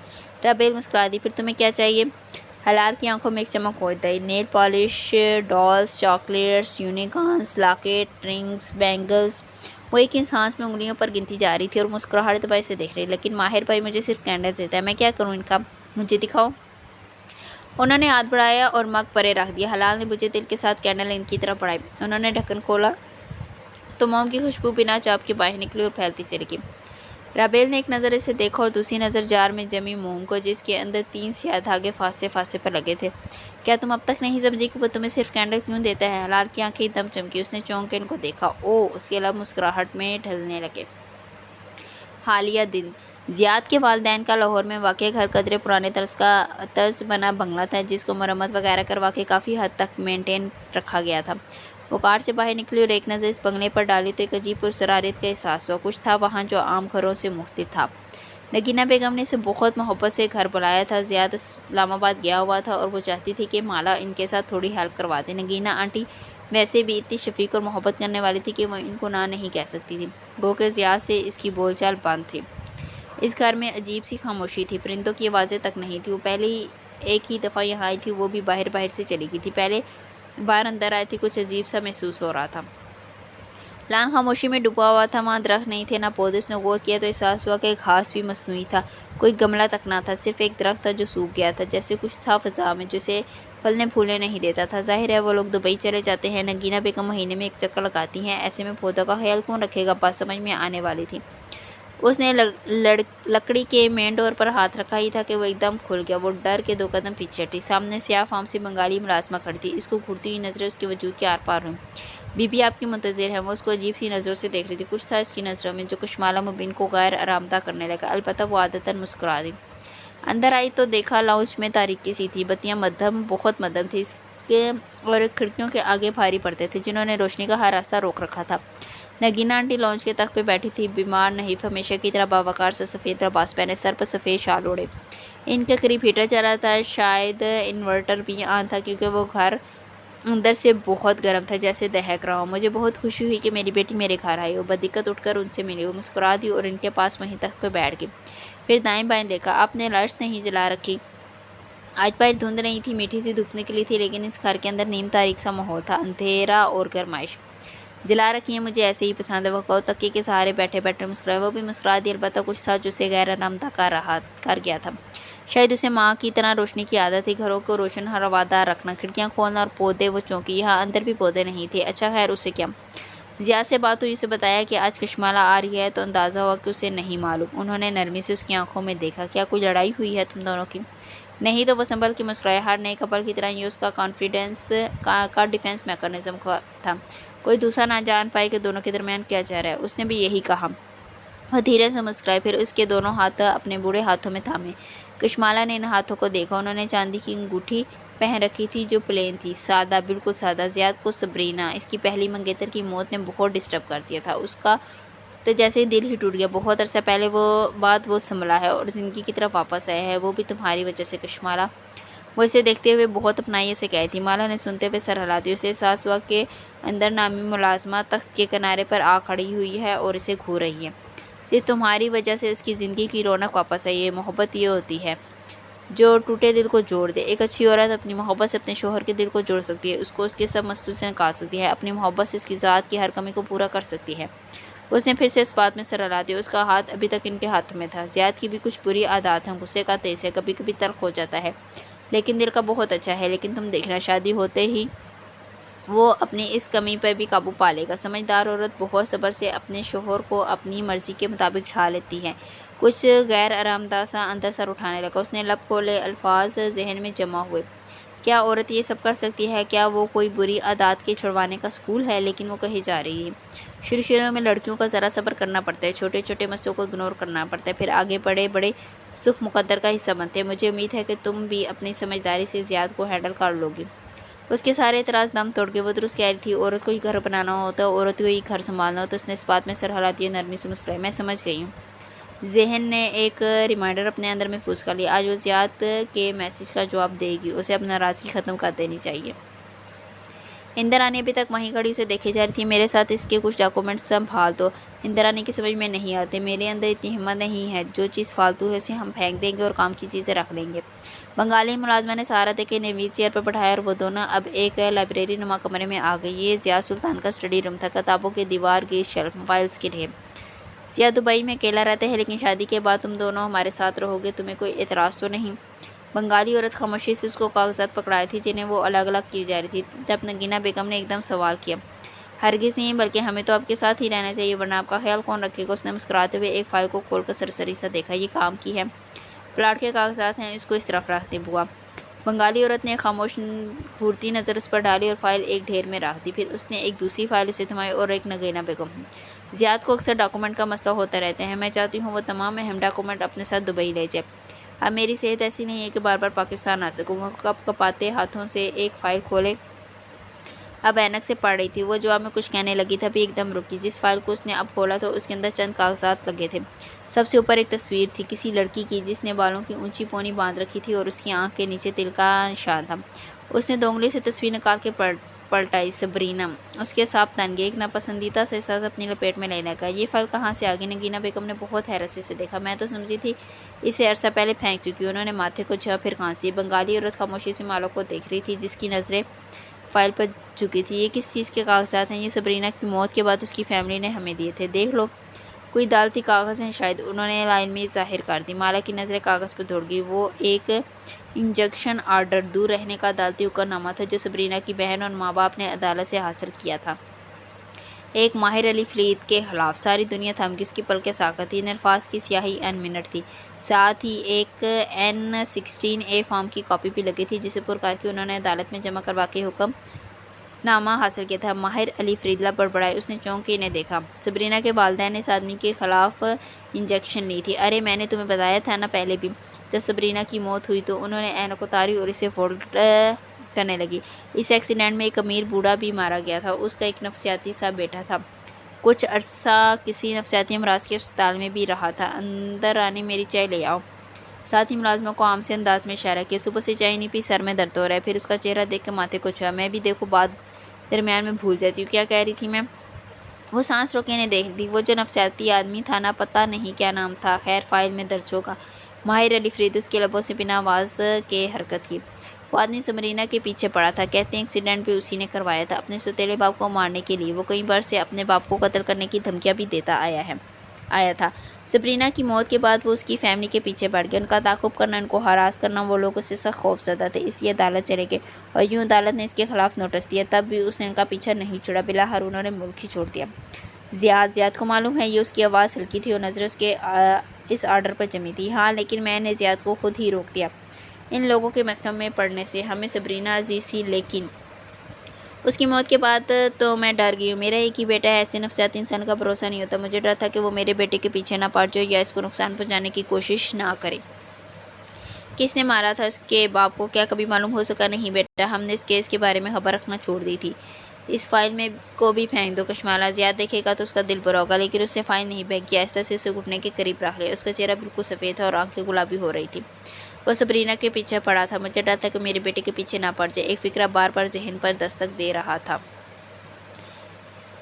رابیل مسکرا دی۔ پھر تمہیں کیا چاہیے؟ حلال کی آنکھوں میں ایک چمک ہو گئی۔ Nail polish, dolls, chocolates, unicorns, locket, rings, bangles. وہ ایک ہی سانس میں انگلیوں پر گنتی جا رہی تھی اور مسکراہٹ دبائے سے دیکھ رہی۔ لیکن ماہر بھائی مجھے صرف کینڈلز دیتا ہے، میں کیا کروں ان کا؟ مجھے دکھاؤ۔ انہوں نے ہاتھ بڑھایا اور مگ پرے رکھ دیا۔ حلال نے بجھے دل کے ساتھ کینڈل ان کی طرف بڑھائی۔ انہوں نے ڈھکن کھولا تو موم کی خوشبو بنا چاپ کے باہر نکلی اور پھیلتی چلی گئی۔ رابیل نے ایک نظر اسے دیکھا اور دوسری نظر جار میں جمی موم کو جس کے اندر 3 سیاہ دھاگے فاصلے فاصلے پر لگے تھے۔ کیا تم اب تک نہیں سمجھی کہ وہ تمہیں صرف کینڈل کیوں دیتا ہے؟ حلال کی آنکھیں دم چمکی۔ اس نے چونک کے ان کو دیکھا۔ اوہ! اس کے لب مسکراہٹ میں ڈھلنے لگے۔ حالیہ دن زیاد کے والدین کا لاہور میں واقع گھر قدرے پرانے طرز بنا بنگلہ تھا جس کو مرمت وغیرہ کروا کے کافی حد تک مینٹین رکھا گیا تھا۔ وہ کار سے باہر نکلی اور ایک نظر اس بنگلے پر ڈالی تو ایک عجیب پرسرارت کا احساس ہوا۔ کچھ تھا وہاں جو عام گھروں سے مختلف تھا۔ نگینہ بیگم نے اسے بہت محبت سے گھر بلایا تھا۔ زیاد اسلام آباد گیا ہوا تھا اور وہ چاہتی تھی کہ مالا ان کے ساتھ تھوڑی ہیلپ کروا دے۔ نگینہ آنٹی ویسے بھی اتنی شفیق اور محبت کرنے والی تھی کہ وہ ان کو نہ نہیں کہہ سکتی تھی، گو کہ زیاد سے اس کی بول چال بند تھی۔ اس گھر میں عجیب سی خاموشی تھی، پرندوں کی آوازیں تک نہیں تھی۔ وہ پہلی ایک ہی دفعہ یہاں آئی تھی، وہ بھی باہر سے چلی گئی تھی۔ پہلے بار اندر آئی تھی، کچھ عجیب سا محسوس ہو رہا تھا۔ لان خاموشی میں ڈوبا ہوا تھا، وہاں درخت نہیں تھے نہ پودے۔ اس نے غور کیا تو احساس ہوا کہ گھاس بھی مصنوعی تھا، کوئی گملہ تک نہ تھا، صرف ایک درخت تھا جو سوکھ گیا تھا، جیسے کچھ تھا فضا میں جو اسے پھلنے پھولنے نہیں دیتا تھا۔ ظاہر ہے وہ لوگ دبئی چلے جاتے ہیں۔ نگینہ بیگم مہینے میں ایک چکر لگاتی ہیں، ایسے میں پودوں کا خیال کون رکھے گا؟ بات سمجھ میں آنے والی تھی۔ اس نے لکڑی کے مین ڈور پر ہاتھ رکھا ہی تھا کہ وہ ایک دم کھل گیا۔ وہ ڈر کے 2 قدم پیچھے ہٹی۔ سامنے سیاہ فام سی بنگالی ملازمہ کھڑی تھی۔ اس کو گھورتی ہوئی نظریں اس کے وجود کے آر پار ہوئیں۔ بی بی آپ کی منتظر ہیں۔ وہ اس کو عجیب سی نظروں سے دیکھ رہی تھی۔ کچھ تھا اس کی نظروں میں جو کشمالہ مبین کو غیر آرامدہ کرنے لگا، البتہ وہ عادتاً مسکرا دی۔ اندر آئی تو دیکھا لاؤنج میں تاریکی سی تھی، بتیاں بہت مدھم تھی اس کے اور کھڑکیوں کے آگے بھاری پردے تھے جنہوں نے روشنی کا ہر راستہ روک رکھا تھا۔ نگینہ آنٹی لاؤنج کے تخت پہ بیٹھی تھی، بیمار نحیف، ہمیشہ کی طرح باوقار سا سفید لباس پہنے، سر پر سفید شال اوڑھے۔ ان کے قریب ہیٹر چل رہا تھا، شاید انورٹر بھی آن تھا کیونکہ وہ گھر اندر سے بہت گرم تھا، جیسے دہک رہا ہو۔ مجھے بہت خوشی ہوئی کہ میری بیٹی میرے گھر آئی۔ وہ بدقت اٹھ کر ان سے ملی، وہ مسکرا دی اور ان کے پاس وہیں تخت پہ بیٹھ گئی۔ پھر دائیں بائیں دیکھا، آپ نے لائٹس نہیں جلا رکھی۔ آج باہر دھند نہیں تھی، میٹھی سی دھوپ نکلی تھی، لیکن اس گھر کے اندر نیم تاریک سا ماحول تھا، اندھیرا اور گرمائش۔ جلا رکھی ہیں، مجھے ایسے ہی پسند ہے، وہ کہو تکیے کے سہارے بیٹھے بیٹھے مسکرائے۔ وہ بھی مسکرا دی، البتہ کچھ تھا جو اسے غیر آرامدہ کر گیا تھا۔ شاید اسے ماں کی طرح روشنی کی عادت تھی، گھروں کو روشن ہوادار رکھنا، کھڑکیاں کھولنا اور پودے وہ چونکی، یہاں اندر بھی پودے نہیں تھے۔ اچھا خیر، اسے کیا؟ ضیاء سے بات ہوئی، اسے بتایا کہ آج کشمالہ آ رہی ہے تو اندازہ ہوا کہ اسے نہیں معلوم۔ انہوں نے نرمی سے اس کی آنکھوں میں دیکھا۔ کیا کوئی لڑائی ہوئی ہے تم دونوں کی؟ نہیں تو وہ سنبھل کے مسکرائے۔ ہر نئے کپل کی طرح یہ اس کا ڈیفینس میکانزم تھا، کوئی دوسرا نہ جان پائے کہ دونوں کے درمیان کیا چل رہا ہے۔ اس نے بھی یہی کہا۔ وہ دھیرے سے مسکرائے، پھر اس کے دونوں ہاتھ اپنے بوڑھے ہاتھوں میں تھامے۔ کشمالہ نے ان ہاتھوں کو دیکھا، انہوں نے چاندی کی انگوٹھی پہن رکھی تھی جو پلین تھی، سادہ، بالکل سادہ۔ ضیاء کو سبرینا، اس کی پہلی منگیتر کی موت نے بہت ڈسٹرب کر دیا تھا، اس کا تو جیسے ہی دل ہی ٹوٹ گیا۔ بہت عرصہ پہلے وہ سنبھلا ہے اور زندگی کی طرف واپس آیا ہے، وہ بھی تمہاری وجہ سے کشمالہ۔ وہ اسے دیکھتے ہوئے بہت اپنائیت سے کہتی۔ مالا نے سنتے ہوئے سر ہلا دی، اسے احساس ہوا کہ اندر نامی ملازمہ تخت کے کنارے پر آ کھڑی ہوئی ہے اور اسے گھور رہی ہے۔ صرف تمہاری وجہ سے اس کی زندگی کی رونق واپس آئی ہے۔ محبت یہ ہوتی ہے جو ٹوٹے دل کو جوڑ دے۔ ایک اچھی عورت اپنی محبت سے اپنے شوہر کے دل کو جوڑ سکتی ہے، اس کو اس کے سب مستور سے نکال سکتی ہے، اپنی محبت سے اس کی ذات کی ہر کمی کو پورا کر سکتی ہے۔ اس نے پھر سے اس بات میں سر ہلا دیا، اس کا ہاتھ ابھی تک ان کے ہاتھوں میں تھا۔ ضیاء کی بھی کچھ بری عادات ہیں، غصے کا تیز ہے، کبھی کبھی تلخ ہو جاتا ہے، لیکن دل کا بہت اچھا ہے۔ لیکن تم دیکھنا، شادی ہوتے ہی وہ اپنی اس کمی پر بھی قابو پا لے گا۔ سمجھدار عورت بہت صبر سے اپنے شوہر کو اپنی مرضی کے مطابق ڈھال لیتی ہے۔ کچھ غیر آرامدہ سا اندر سر اٹھانے لگا، اس نے لب کھولے، الفاظ ذہن میں جمع ہوئے۔ کیا عورت یہ سب کر سکتی ہے؟ کیا وہ کوئی بری عادات کے چھڑوانے کا سکول ہے؟ لیکن وہ کہی جا رہی ہے۔ شروع میں لڑکیوں کا ذرا صبر کرنا پڑتا ہے، چھوٹے چھوٹے مسئلوں کو اگنور کرنا پڑتا ہے، پھر آگے بڑے بڑے سکھ مقدر کا حصہ بنتے ہیں۔ مجھے امید ہے کہ تم بھی اپنی سمجھداری سے ضیاء کو ہینڈل کر لو گی۔ اس کے سارے اعتراض دم توڑ گئے۔ وہ درست کہہ رہی تھی، عورت کو ہی گھر بنانا ہوتا ہے، عورت کو ہی گھر سنبھالنا ہوتا ہے۔ اس نے اس بات میں سر ہلا دیا، نرمی سے مسکرائی۔ میں سمجھ گئی ہوں۔ ذہن نے ایک ریمائنڈر اپنے اندر محفوظ کر لیا، آج وہ ضیاء کے میسج کا جواب دے گی، اسے اپنی ناراضگی ختم کر دینی چاہیے۔ اندرانی ابھی تک وہیں کھڑی اسے دیکھے جا رہی تھی۔ میرے ساتھ اس کے کچھ ڈاکومنٹس سنبھال دو۔ اندرانی کی سمجھ میں نہیں آتے، میرے اندر اتنی ہمت نہیں ہے، جو چیز فالتو ہے اسے ہم پھینک دیں گے اور کام کی چیزیں رکھ لیں گے۔ بنگالی ملازمہ نے سہارا دے کے انہیں ویل چیئر پر بٹھایا اور وہ دونوں اب ایک لائبریری نما کمرے میں آ گئی۔ یہ ضیاء سلطان کا اسٹڈی روم تھا، کتابوں کے دیوار گیر شیلف، فائلز کے ڈھیر۔ ضیاء دبئی میں اکیلا رہتا ہے، لیکن شادی کے بعد تم دونوں ہمارے ساتھ رہو گے، تمہیں کوئی اعتراض تو نہیں؟ بنگالی عورت خاموشی سے اس کو کاغذات پکڑائے تھی جنہیں وہ الگ الگ کی جا رہی تھی، جب نگینہ بیگم نے ایک دم سوال کیا۔ ہرگز نہیں، بلکہ ہمیں تو آپ کے ساتھ ہی رہنا چاہیے، ورنہ آپ کا خیال کون رکھے گا؟ اس نے مسکراتے ہوئے ایک فائل کو کھول کر سرسری سا دیکھا۔ یہ کام کی ہے، پلاٹ کے کاغذات ہیں، اس کو اس طرف رکھ دیں بوا۔ بنگالی عورت نے خاموش گھورتی نظر اس پر ڈالی اور فائل ایک ڈھیر میں رکھ دی، پھر اس نے ایک دوسری فائل اسے تھمائی اور ایک نگینہ بیگم۔ ضیاء کو اکثر ڈاکومنٹ کا مسئلہ ہوتا رہتا ہے، میں چاہتی ہوں وہ تمام اہم ڈاکومنٹ اپنے ساتھ دبئی لے جائے۔ اب میری صحت ایسی نہیں ہے کہ بار بار پاکستان آ سکوں۔ وہ کپ کپاتے ہاتھوں سے ایک فائل کھولے، اب اینک سے پڑھ رہی تھی۔ وہ جواب میں کچھ کہنے لگی تھی، ایک دم رکی۔ جس فائل کو اس نے اب کھولا تو اس کے اندر چند کاغذات لگے تھے۔ سب سے اوپر ایک تصویر تھی، کسی لڑکی کی جس نے بالوں کی اونچی پونی باندھ رکھی تھی اور اس کی آنکھ کے نیچے تل کا نشان تھا۔ اس نے 2 انگلی سے تصویر نکال کے پلٹائی۔ سبرینا، اس کے سانپ تن گئے، ایک ناپسندیدہ سا احساس اپنی لپیٹ میں لینے لگا۔ یہ فائل کہاں سے آ گئی؟ نگینہ بیگم نے بہت حیرت سے دیکھا۔ میں تو سمجھی تھی اسے عرصہ پہلے پھینک چکی۔ انہوں نے ماتھے کو چھا، پھر کھانسی۔ بنگالی عورت خاموشی سے مالو کو دیکھ رہی تھی، جس کی نظریں فائل پر جھکی تھی۔ یہ کس چیز کے کاغذات ہیں؟ یہ سبرینا کی موت کے بعد اس کی فیملی نے ہمیں دیے تھے، دیکھ لو۔ کوئی عدالتی کاغذ ہیں شاید، انہوں نے لائن میں ظاہر کر دی۔ مالا کی نظریں کاغذ پر دوڑ گئی، وہ ایک انجنکشن آرڈر، دور رہنے کا عدالتی حکم نامہ تھا جو سبرینا کی بہن اور ماں باپ نے عدالت سے حاصل کیا تھا، ایک ماہر علی فرید کے خلاف۔ ساری دنیا تھم گئی، اس کی پلکیں ساکت تھیں، ان الفاظ کی سیاہی این منٹ تھی، ساتھ ہی ایک N16A فارم کی کاپی بھی لگی تھی جسے پر کر کے انہوں نے عدالت میں جمع کروا کے حکم نامہ حاصل کیا تھا۔ ماہر علی فرید لب بڑبڑائے، اس نے چونک کے انہیں دیکھا۔ سبرینا کے والدین نے اس آدمی کے خلاف انجیکشن لی تھی۔ ارے میں نے تمہیں بتایا تھا نا پہلے بھی۔ جب سبرینا کی موت ہوئی تو انہوں نے اینک اتاری اور اسے فولڈ کرنے لگی۔ اس ایکسیڈنٹ میں ایک امیر بوڑھا بھی مارا گیا تھا، اس کا ایک نفسیاتی سا بیٹا تھا، کچھ عرصہ کسی نفسیاتی امراض کے اسپتال میں بھی رہا تھا۔ اندر آنے، میری چائے لے آؤ۔ ساتھ ہی ملازموں کو عام سے انداز میں اشارہ کیا۔ صبح سے چائے نہیں پی، سر میں درد ہو رہا ہے۔ پھر اس کا چہرہ دیکھ کے ماتھے کو چھوا۔ میں بھی دیکھو بات درمیان میں بھول جاتی ہوں، کیا کہہ رہی تھی میں؟ وہ سانس روکے نے دیکھ لی۔ وہ جو نفسیاتی آدمی تھا نا، پتہ نہیں کیا نام تھا، خیر فائل میں درج ہوگا، ماہر علی فرید، اس کے لبوں سے بنا آواز کے حرکت کی۔ وہ آدمی سمرینہ کے پیچھے پڑا تھا، کہتے ہیں ایکسیڈنٹ بھی اسی نے کروایا تھا، اپنے سوتیلے باپ کو مارنے کے لیے۔ وہ کئی بار سے اپنے باپ کو قتل کرنے کی دھمکیاں بھی دیتا آیا تھا۔ سبرینا کی موت کے بعد وہ اس کی فیملی کے پیچھے پڑ گیا۔ ان کا تعاقب کرنا، ان کو ہراس کرنا، وہ لوگ اس سے سخت خوف زدہ تھے، اس لیے عدالت چلے گئے اور یوں عدالت نے اس کے خلاف نوٹس دیا۔ تب بھی اس نے ان کا پیچھا نہیں چھوڑا، بالآخر انہوں نے ملک ہی چھوڑ دیا۔ زیاد کو معلوم ہے، یہ اس کی آواز ہلکی تھی اور نظریں اس کے اس آرڈر پر جمی تھی۔ ہاں، لیکن میں نے زیاد کو خود ہی روک دیا ان لوگوں کے مسئلوں میں پڑنے سے۔ ہمیں سبرینا عزیز تھی، لیکن اس کی موت کے بعد تو میں ڈر گئی ہوں۔ میرا ایک ہی بیٹا ہے، ایسے نفسیاتی انسان کا بھروسہ نہیں ہوتا۔ مجھے ڈر تھا کہ وہ میرے بیٹے کے پیچھے نہ پڑ جائے یا اس کو نقصان پہنچانے کی کوشش نہ کرے۔ کس نے مارا تھا اس کے باپ کو، کیا کبھی معلوم ہو سکا؟ نہیں بیٹا، ہم نے اس کیس کے بارے میں خبر رکھنا چھوڑ دی تھی۔ اس فائل میں کو بھی پھینک دو کشمالہ، زیاد دیکھے گا تو اس کا دل برا ہوگا۔ لیکن اس سے فائل نہیں پھینکی، آہستہ سے اسے گھٹنے کے قریب رکھ لیا۔ اس کا چہرہ بالکل سفید تھا اور آنکھیں گلابی ہو رہی تھی۔ وہ سبرینا کے پیچھے پڑا تھا۔ مجھے ڈر تھا کہ میرے بیٹے کے پیچھے نہ پڑ جائے۔ ایک فکرہ بار بار ذہن پر دستک دے رہا تھا۔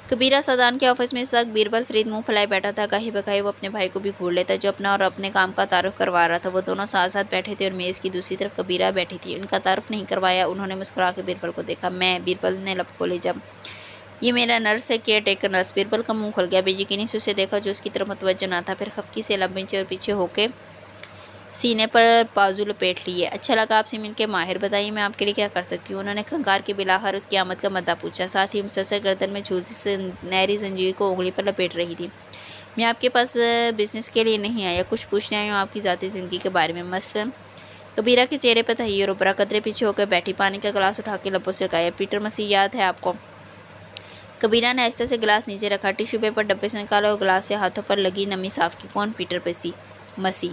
کبیرہ سادان کے آفس میں اس وقت بیربل فرید منہ پھلائے بیٹھا تھا۔ گاہی بگاہی وہ اپنے بھائی کو بھی گھور لیتا، جو اپنا اور اپنے کام کا تعارف کروا رہا تھا۔ وہ دونوں ساتھ ساتھ بیٹھے تھے اور میز کی دوسری طرف کبیرہ بیٹھی تھی۔ ان کا تعارف نہیں کروایا۔ انہوں نے مسکرا کے بیربل کو دیکھا۔ میں، بیربل نے لب کھولے۔ جب یہ میرا نرس ہے، کیئر ٹیکر نرس۔ بیربل کا منہ کھل گیا، بے یقینی سے اسے دیکھا جو اس کی طرف متوجہ نہ تھا۔ پھر خفگی سے لب بنچے اور پیچھے ہو کے سینے پر بازو لپیٹ لیے۔ اچھا لگا آپ سے مل کے ماہر، بتائیے میں آپ کے لیے کیا کر سکتی ہوں؟ انہوں نے کھنگار کے بالآخر اس کی آمد کا مدعا پوچھا، ساتھ ہی مسلسل گردن میں جھولتی سنہری زنجیر کو انگلی پر لپیٹ رہی تھی۔ میں آپ کے پاس بزنس کے لیے نہیں آیا، کچھ پوچھنے آئی ہوں آپ کی ذاتی زندگی کے بارے میں، مثلاً۔ کبیرہ کے چہرے پر تحیر ابھرا، قدرے پیچھے ہو کر بیٹھی، پانی کا گلاس اٹھا کے لبوں سے لگایا۔ پیٹر مسیح یاد ہے آپ کو؟ کبیرہ نے آہستہ سے گلاس نیچے رکھا، ٹیشو پیپر ڈبے سے نکالا اور گلاس سے ہاتھوں پر لگی نمی صاف کی۔ کون؟ پیٹر مسیح۔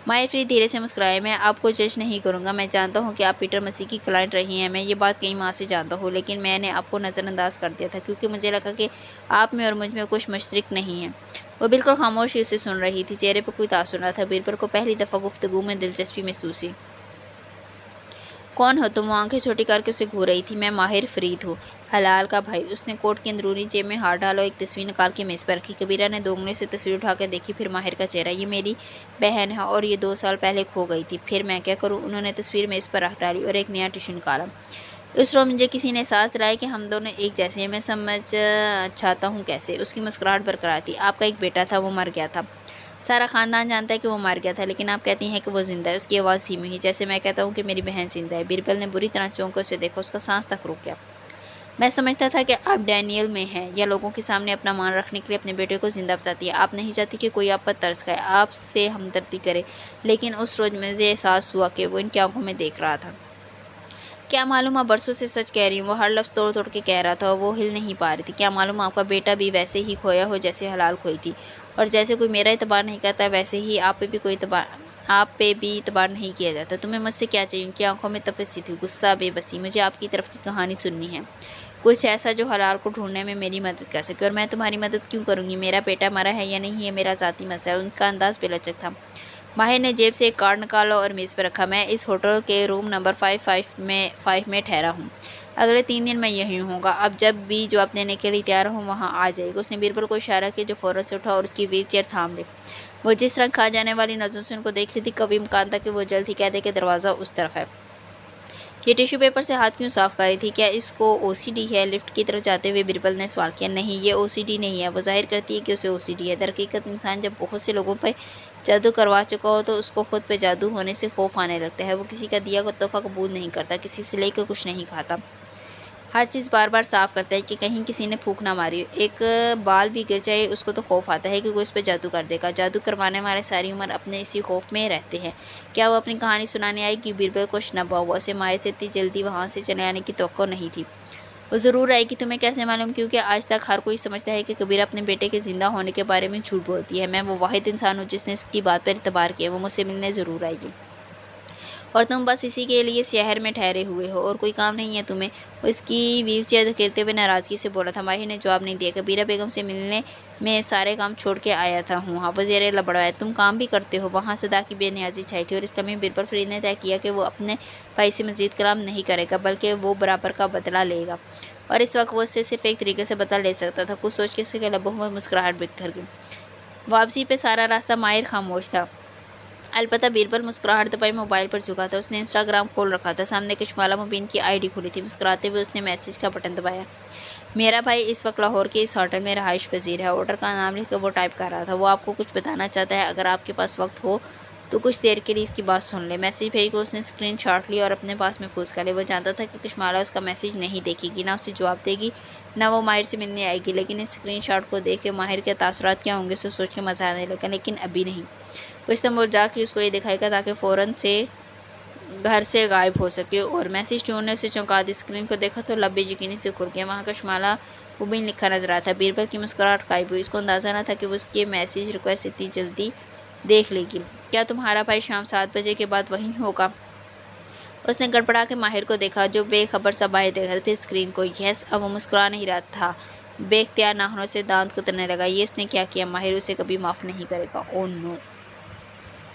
ماہر فرید دھیرے سے مسکرائے۔ میں آپ کو جج نہیں کروں گا، میں جانتا ہوں کہ آپ پیٹر مسیح کی کلائنٹ رہی ہیں، میں یہ بات کئی ماہ سے جانتا ہوں، لیکن میں نے آپ کو نظر انداز کر دیا تھا کیونکہ مجھے لگا کہ آپ میں اور مجھ میں کچھ مشترک نہیں ہے۔ وہ بالکل خاموشی سے سن رہی تھی، چہرے پر کوئی تاثر نہ تھا۔ بیربل کو پہلی دفعہ گفتگو میں دلچسپی محسوس ہوئی۔ کون ہو تم؟ وہ آنکھیں چھوٹی کر کے اسے گھور رہی تھی۔ میں ماہر فرید ہوں، حلال کا بھائی۔ اس نے کوٹ کی اندرونی جیب میں ہاتھ ڈالا اور ایک تصویر نکال کے میز پر رکھی۔ کبیرہ نے 2 انگلیوں سے تصویر اٹھا کے دیکھی، پھر ماہر کا چہرہ۔ یہ میری بہن ہے اور یہ 2 سال پہلے کھو گئی تھی۔ پھر میں کیا کروں؟ انہوں نے تصویر میز پر رکھ ڈالی اور ایک نیا ٹیشو نکالا۔ اس روز مجھے کسی نے احساس دلایا کہ ہم دونوں ایک جیسے ہیں، میں سمجھ چاہتا ہوں کیسے۔ اس کی مسکراہٹ برقرار تھی۔ آپ کا ایک بیٹا تھا، وہ مر گیا تھا۔ سارا خاندان جانتا ہے کہ وہ مر گیا تھا، لیکن آپ کہتی ہیں کہ وہ زندہ ہے۔ اس کی آواز دھیمی ہوئی، جیسے میں کہتا ہوں کہ میری بہن زندہ ہے۔ بیربل نے بری طرح چونک کر اسے دیکھا، اس کا سانس تک رک گیا۔ میں سمجھتا تھا کہ آپ ڈینیل میں ہیں یا لوگوں کے سامنے اپنا مان رکھنے کے لیے اپنے بیٹے کو زندہ بتاتی ہیں۔ آپ نہیں چاہتی کہ کوئی آپ پر ترس کھائے، آپ سے ہمدردی کرے، لیکن اس روز مجھے احساس ہوا کہ وہ ان کی آنکھوں میں دیکھ رہا تھا۔ کیا معلوم آپ برسوں سے سچ کہہ رہی ہوں، وہ ہر لفظ توڑ توڑ کے کہہ رہا تھا اور وہ ہل نہیں پا رہی تھی۔ کیا معلوم آپ کا بیٹا بھی ویسے ہی کھویا ہو جیسے حلال کھوئی تھی، اور جیسے کوئی میرا اعتبار نہیں کرتا ویسے ہی آپ پہ بھی اعتبار نہیں کیا جاتا۔ تمہیں مجھ سے کیا چاہیے؟ ان کی آنکھوں میں تپش سی تھی، غصہ، بے بسی۔ مجھے آپ کی طرف کی کہانی سننی ہے، کچھ ایسا جو حلال کو ڈھونڈنے میں میری مدد کر سکے۔ اور میں تمہاری مدد کیوں کروں گی؟ میرا بیٹا مرا ہے یا نہیں، یہ میرا ذاتی مسئلہ ہے۔ ان کا انداز بے لچک تھا۔ ماہر نے جیب سے ایک کارڈ نکالا اور میز پر رکھا۔ میں اس ہوٹل کے روم نمبر 5 میں ٹھہرا ہوں، اگلے 3 دن میں یہیں ہوں گا۔ اب جب بھی جو آپ دینے کے لیے تیار ہوں وہاں آ جائے گا۔ اس نے بیربل کو اشارہ کیا جو فوراً سے اٹھا اور اس کی ویل چیئر تھام لی۔ وہ جس طرح کھا جانے والی نظروں سے ان کو دیکھ رہی تھی، کبھی امکان تھا کہ وہ جلد ہی کہہ دے کہ دروازہ اس طرف ہے۔ یہ ٹیشو پیپر سے ہاتھ کیوں صاف کر رہی تھی؟ کیا اس کو او سی ڈی ہے؟ لفٹ کی طرف جاتے ہوئے بیربل نے سوال کیا۔ نہیں، یہ او سی ڈی نہیں ہے، وہ ظاہر کرتی ہے کہ اسے او سی ڈی ہے۔ درحقیقت انسان جب بہت سے لوگوں پہ جادو کروا چکا ہو تو اس کو خود پہ جادو ہونے سے خوف آنے لگتا ہے۔ وہ کسی کا دیا ہوا تحفہ قبول نہیں کرتا، کسی سے لے کر کچھ نہیں کھاتا، ہر چیز بار بار صاف کرتا ہے کہ کہیں کسی نے پھونک نہ ماری ہو۔ ایک بال بھی گر جائے اس کو تو خوف آتا ہے کہ کوئی اس پہ جادو کر دے گا۔ جادو کروانے والے ساری عمر اپنے اسی خوف میں رہتے ہیں۔ کیا وہ اپنی کہانی سنانے آئے گی؟ بیربل کو شنبا ہوا، اسے ماہر سے اتنی جلدی وہاں سے چلے آنے کی توقع نہیں تھی۔ وہ ضرور آئے گی، تمہیں کیسے معلوم؟ کیونکہ آج تک ہر کوئی سمجھتا ہے کہ کبیرہ اپنے بیٹے کے زندہ ہونے کے بارے میں جھوٹ بولتی ہے۔ میں وہ واحد انسان ہوں جس نے اس کی بات پر اعتبار کیا، وہ مجھ سے ملنے ضرور آئے گی۔ اور تم بس اسی کے لیے شہر میں ٹھہرے ہوئے ہو اور کوئی کام نہیں ہے تمہیں؟ اس کی ویل چیئر دھکیلتے ہوئے ناراضگی سے بولا تھا۔ ماہر نے جواب نہیں دیا۔ کبیرہ بیگم سے ملنے میں سارے کام چھوڑ کے آیا تھا ہوں۔ ہاں، وزیر اعلیٰ بڑھوایا، تم کام بھی کرتے ہو؟ وہاں صدا کی بے نیازی چھائی تھی اور اس لمحے بیربل فرید نے طے کیا کہ وہ اپنے بھائی سے مزید کلام نہیں کرے گا بلکہ وہ برابر کا بدلہ لے گا، اور اس وقت وہ اس سے صرف ایک طریقے سے بدلہ لے سکتا تھا۔ کچھ سوچ کے اس کے لبوں میں مسکراہٹ بکھر گئی۔ واپسی پہ سارا راستہ ماہر خاموش تھا، البتہ بیربل مسکراہٹ دبائے موبائل پر جھکا تھا۔ اس نے انسٹاگرام کھول رکھا تھا، سامنے کشمالہ مبین کی آئی ڈی کھلی تھی۔ مسکراتے ہوئے اس نے میسج کا بٹن دبایا۔ میرا بھائی اس وقت لاہور کے اس ہوٹل میں رہائش پذیر ہے۔ آرڈر کا نام لکھ کر وہ ٹائپ کر رہا تھا۔ وہ آپ کو کچھ بتانا چاہتا ہے، اگر آپ کے پاس وقت ہو تو کچھ دیر کے لیے اس کی بات سن لیں۔ میسج بھیج کر اس نے اسکرین شاٹ لیا اور اپنے پاس محفوظ کر لیا۔ وہ جانتا تھا کہ کشمالہ اس کا میسج نہیں دیکھے گی، نہ اسے جواب دے گی، نہ وہ ماہر سے ملنے آئے گی، لیکن اس اسکرین شاٹ کو دیکھ کے ماہر کے تاثرات کیا ہوں گے اسے سوچ کے مزہ آنے لگا، لیکن ابھی نہیں۔ وہ استنبول جا کے اس کو یہ دکھائے گا تاکہ فوراً سے گھر سے غائب ہو سکے۔ اور میسج ٹیون نے اسے چونکا دی۔ اسکرین کو دیکھا تو لب بے یقینی سے کھل گیا۔ وہاں کشمالہ مبین لکھا نظر آتا تھا۔ بیربل کی مسکراہٹ غائب ہوئی۔ اس کو اندازہ نہ تھا کہ وہ اس کے میسج ریکویسٹ اتنی جلدی دیکھ لے گی۔ کیا تمہارا بھائی شام 7 بجے کے بعد وہیں ہوگا؟ اس نے گڑبڑا کے ماہر کو دیکھا جو بے خبر سا باہر دیکھا تھا، پھر اسکرین کو۔ یس، اب وہ مسکرا نہیں رہا تھا، بے اختیار ناخنوں سے دانت کترنے لگا۔ یہ اس نے کیا کیا؟ ماہر اسے کبھی معاف نہیں کرے گا۔ او نو!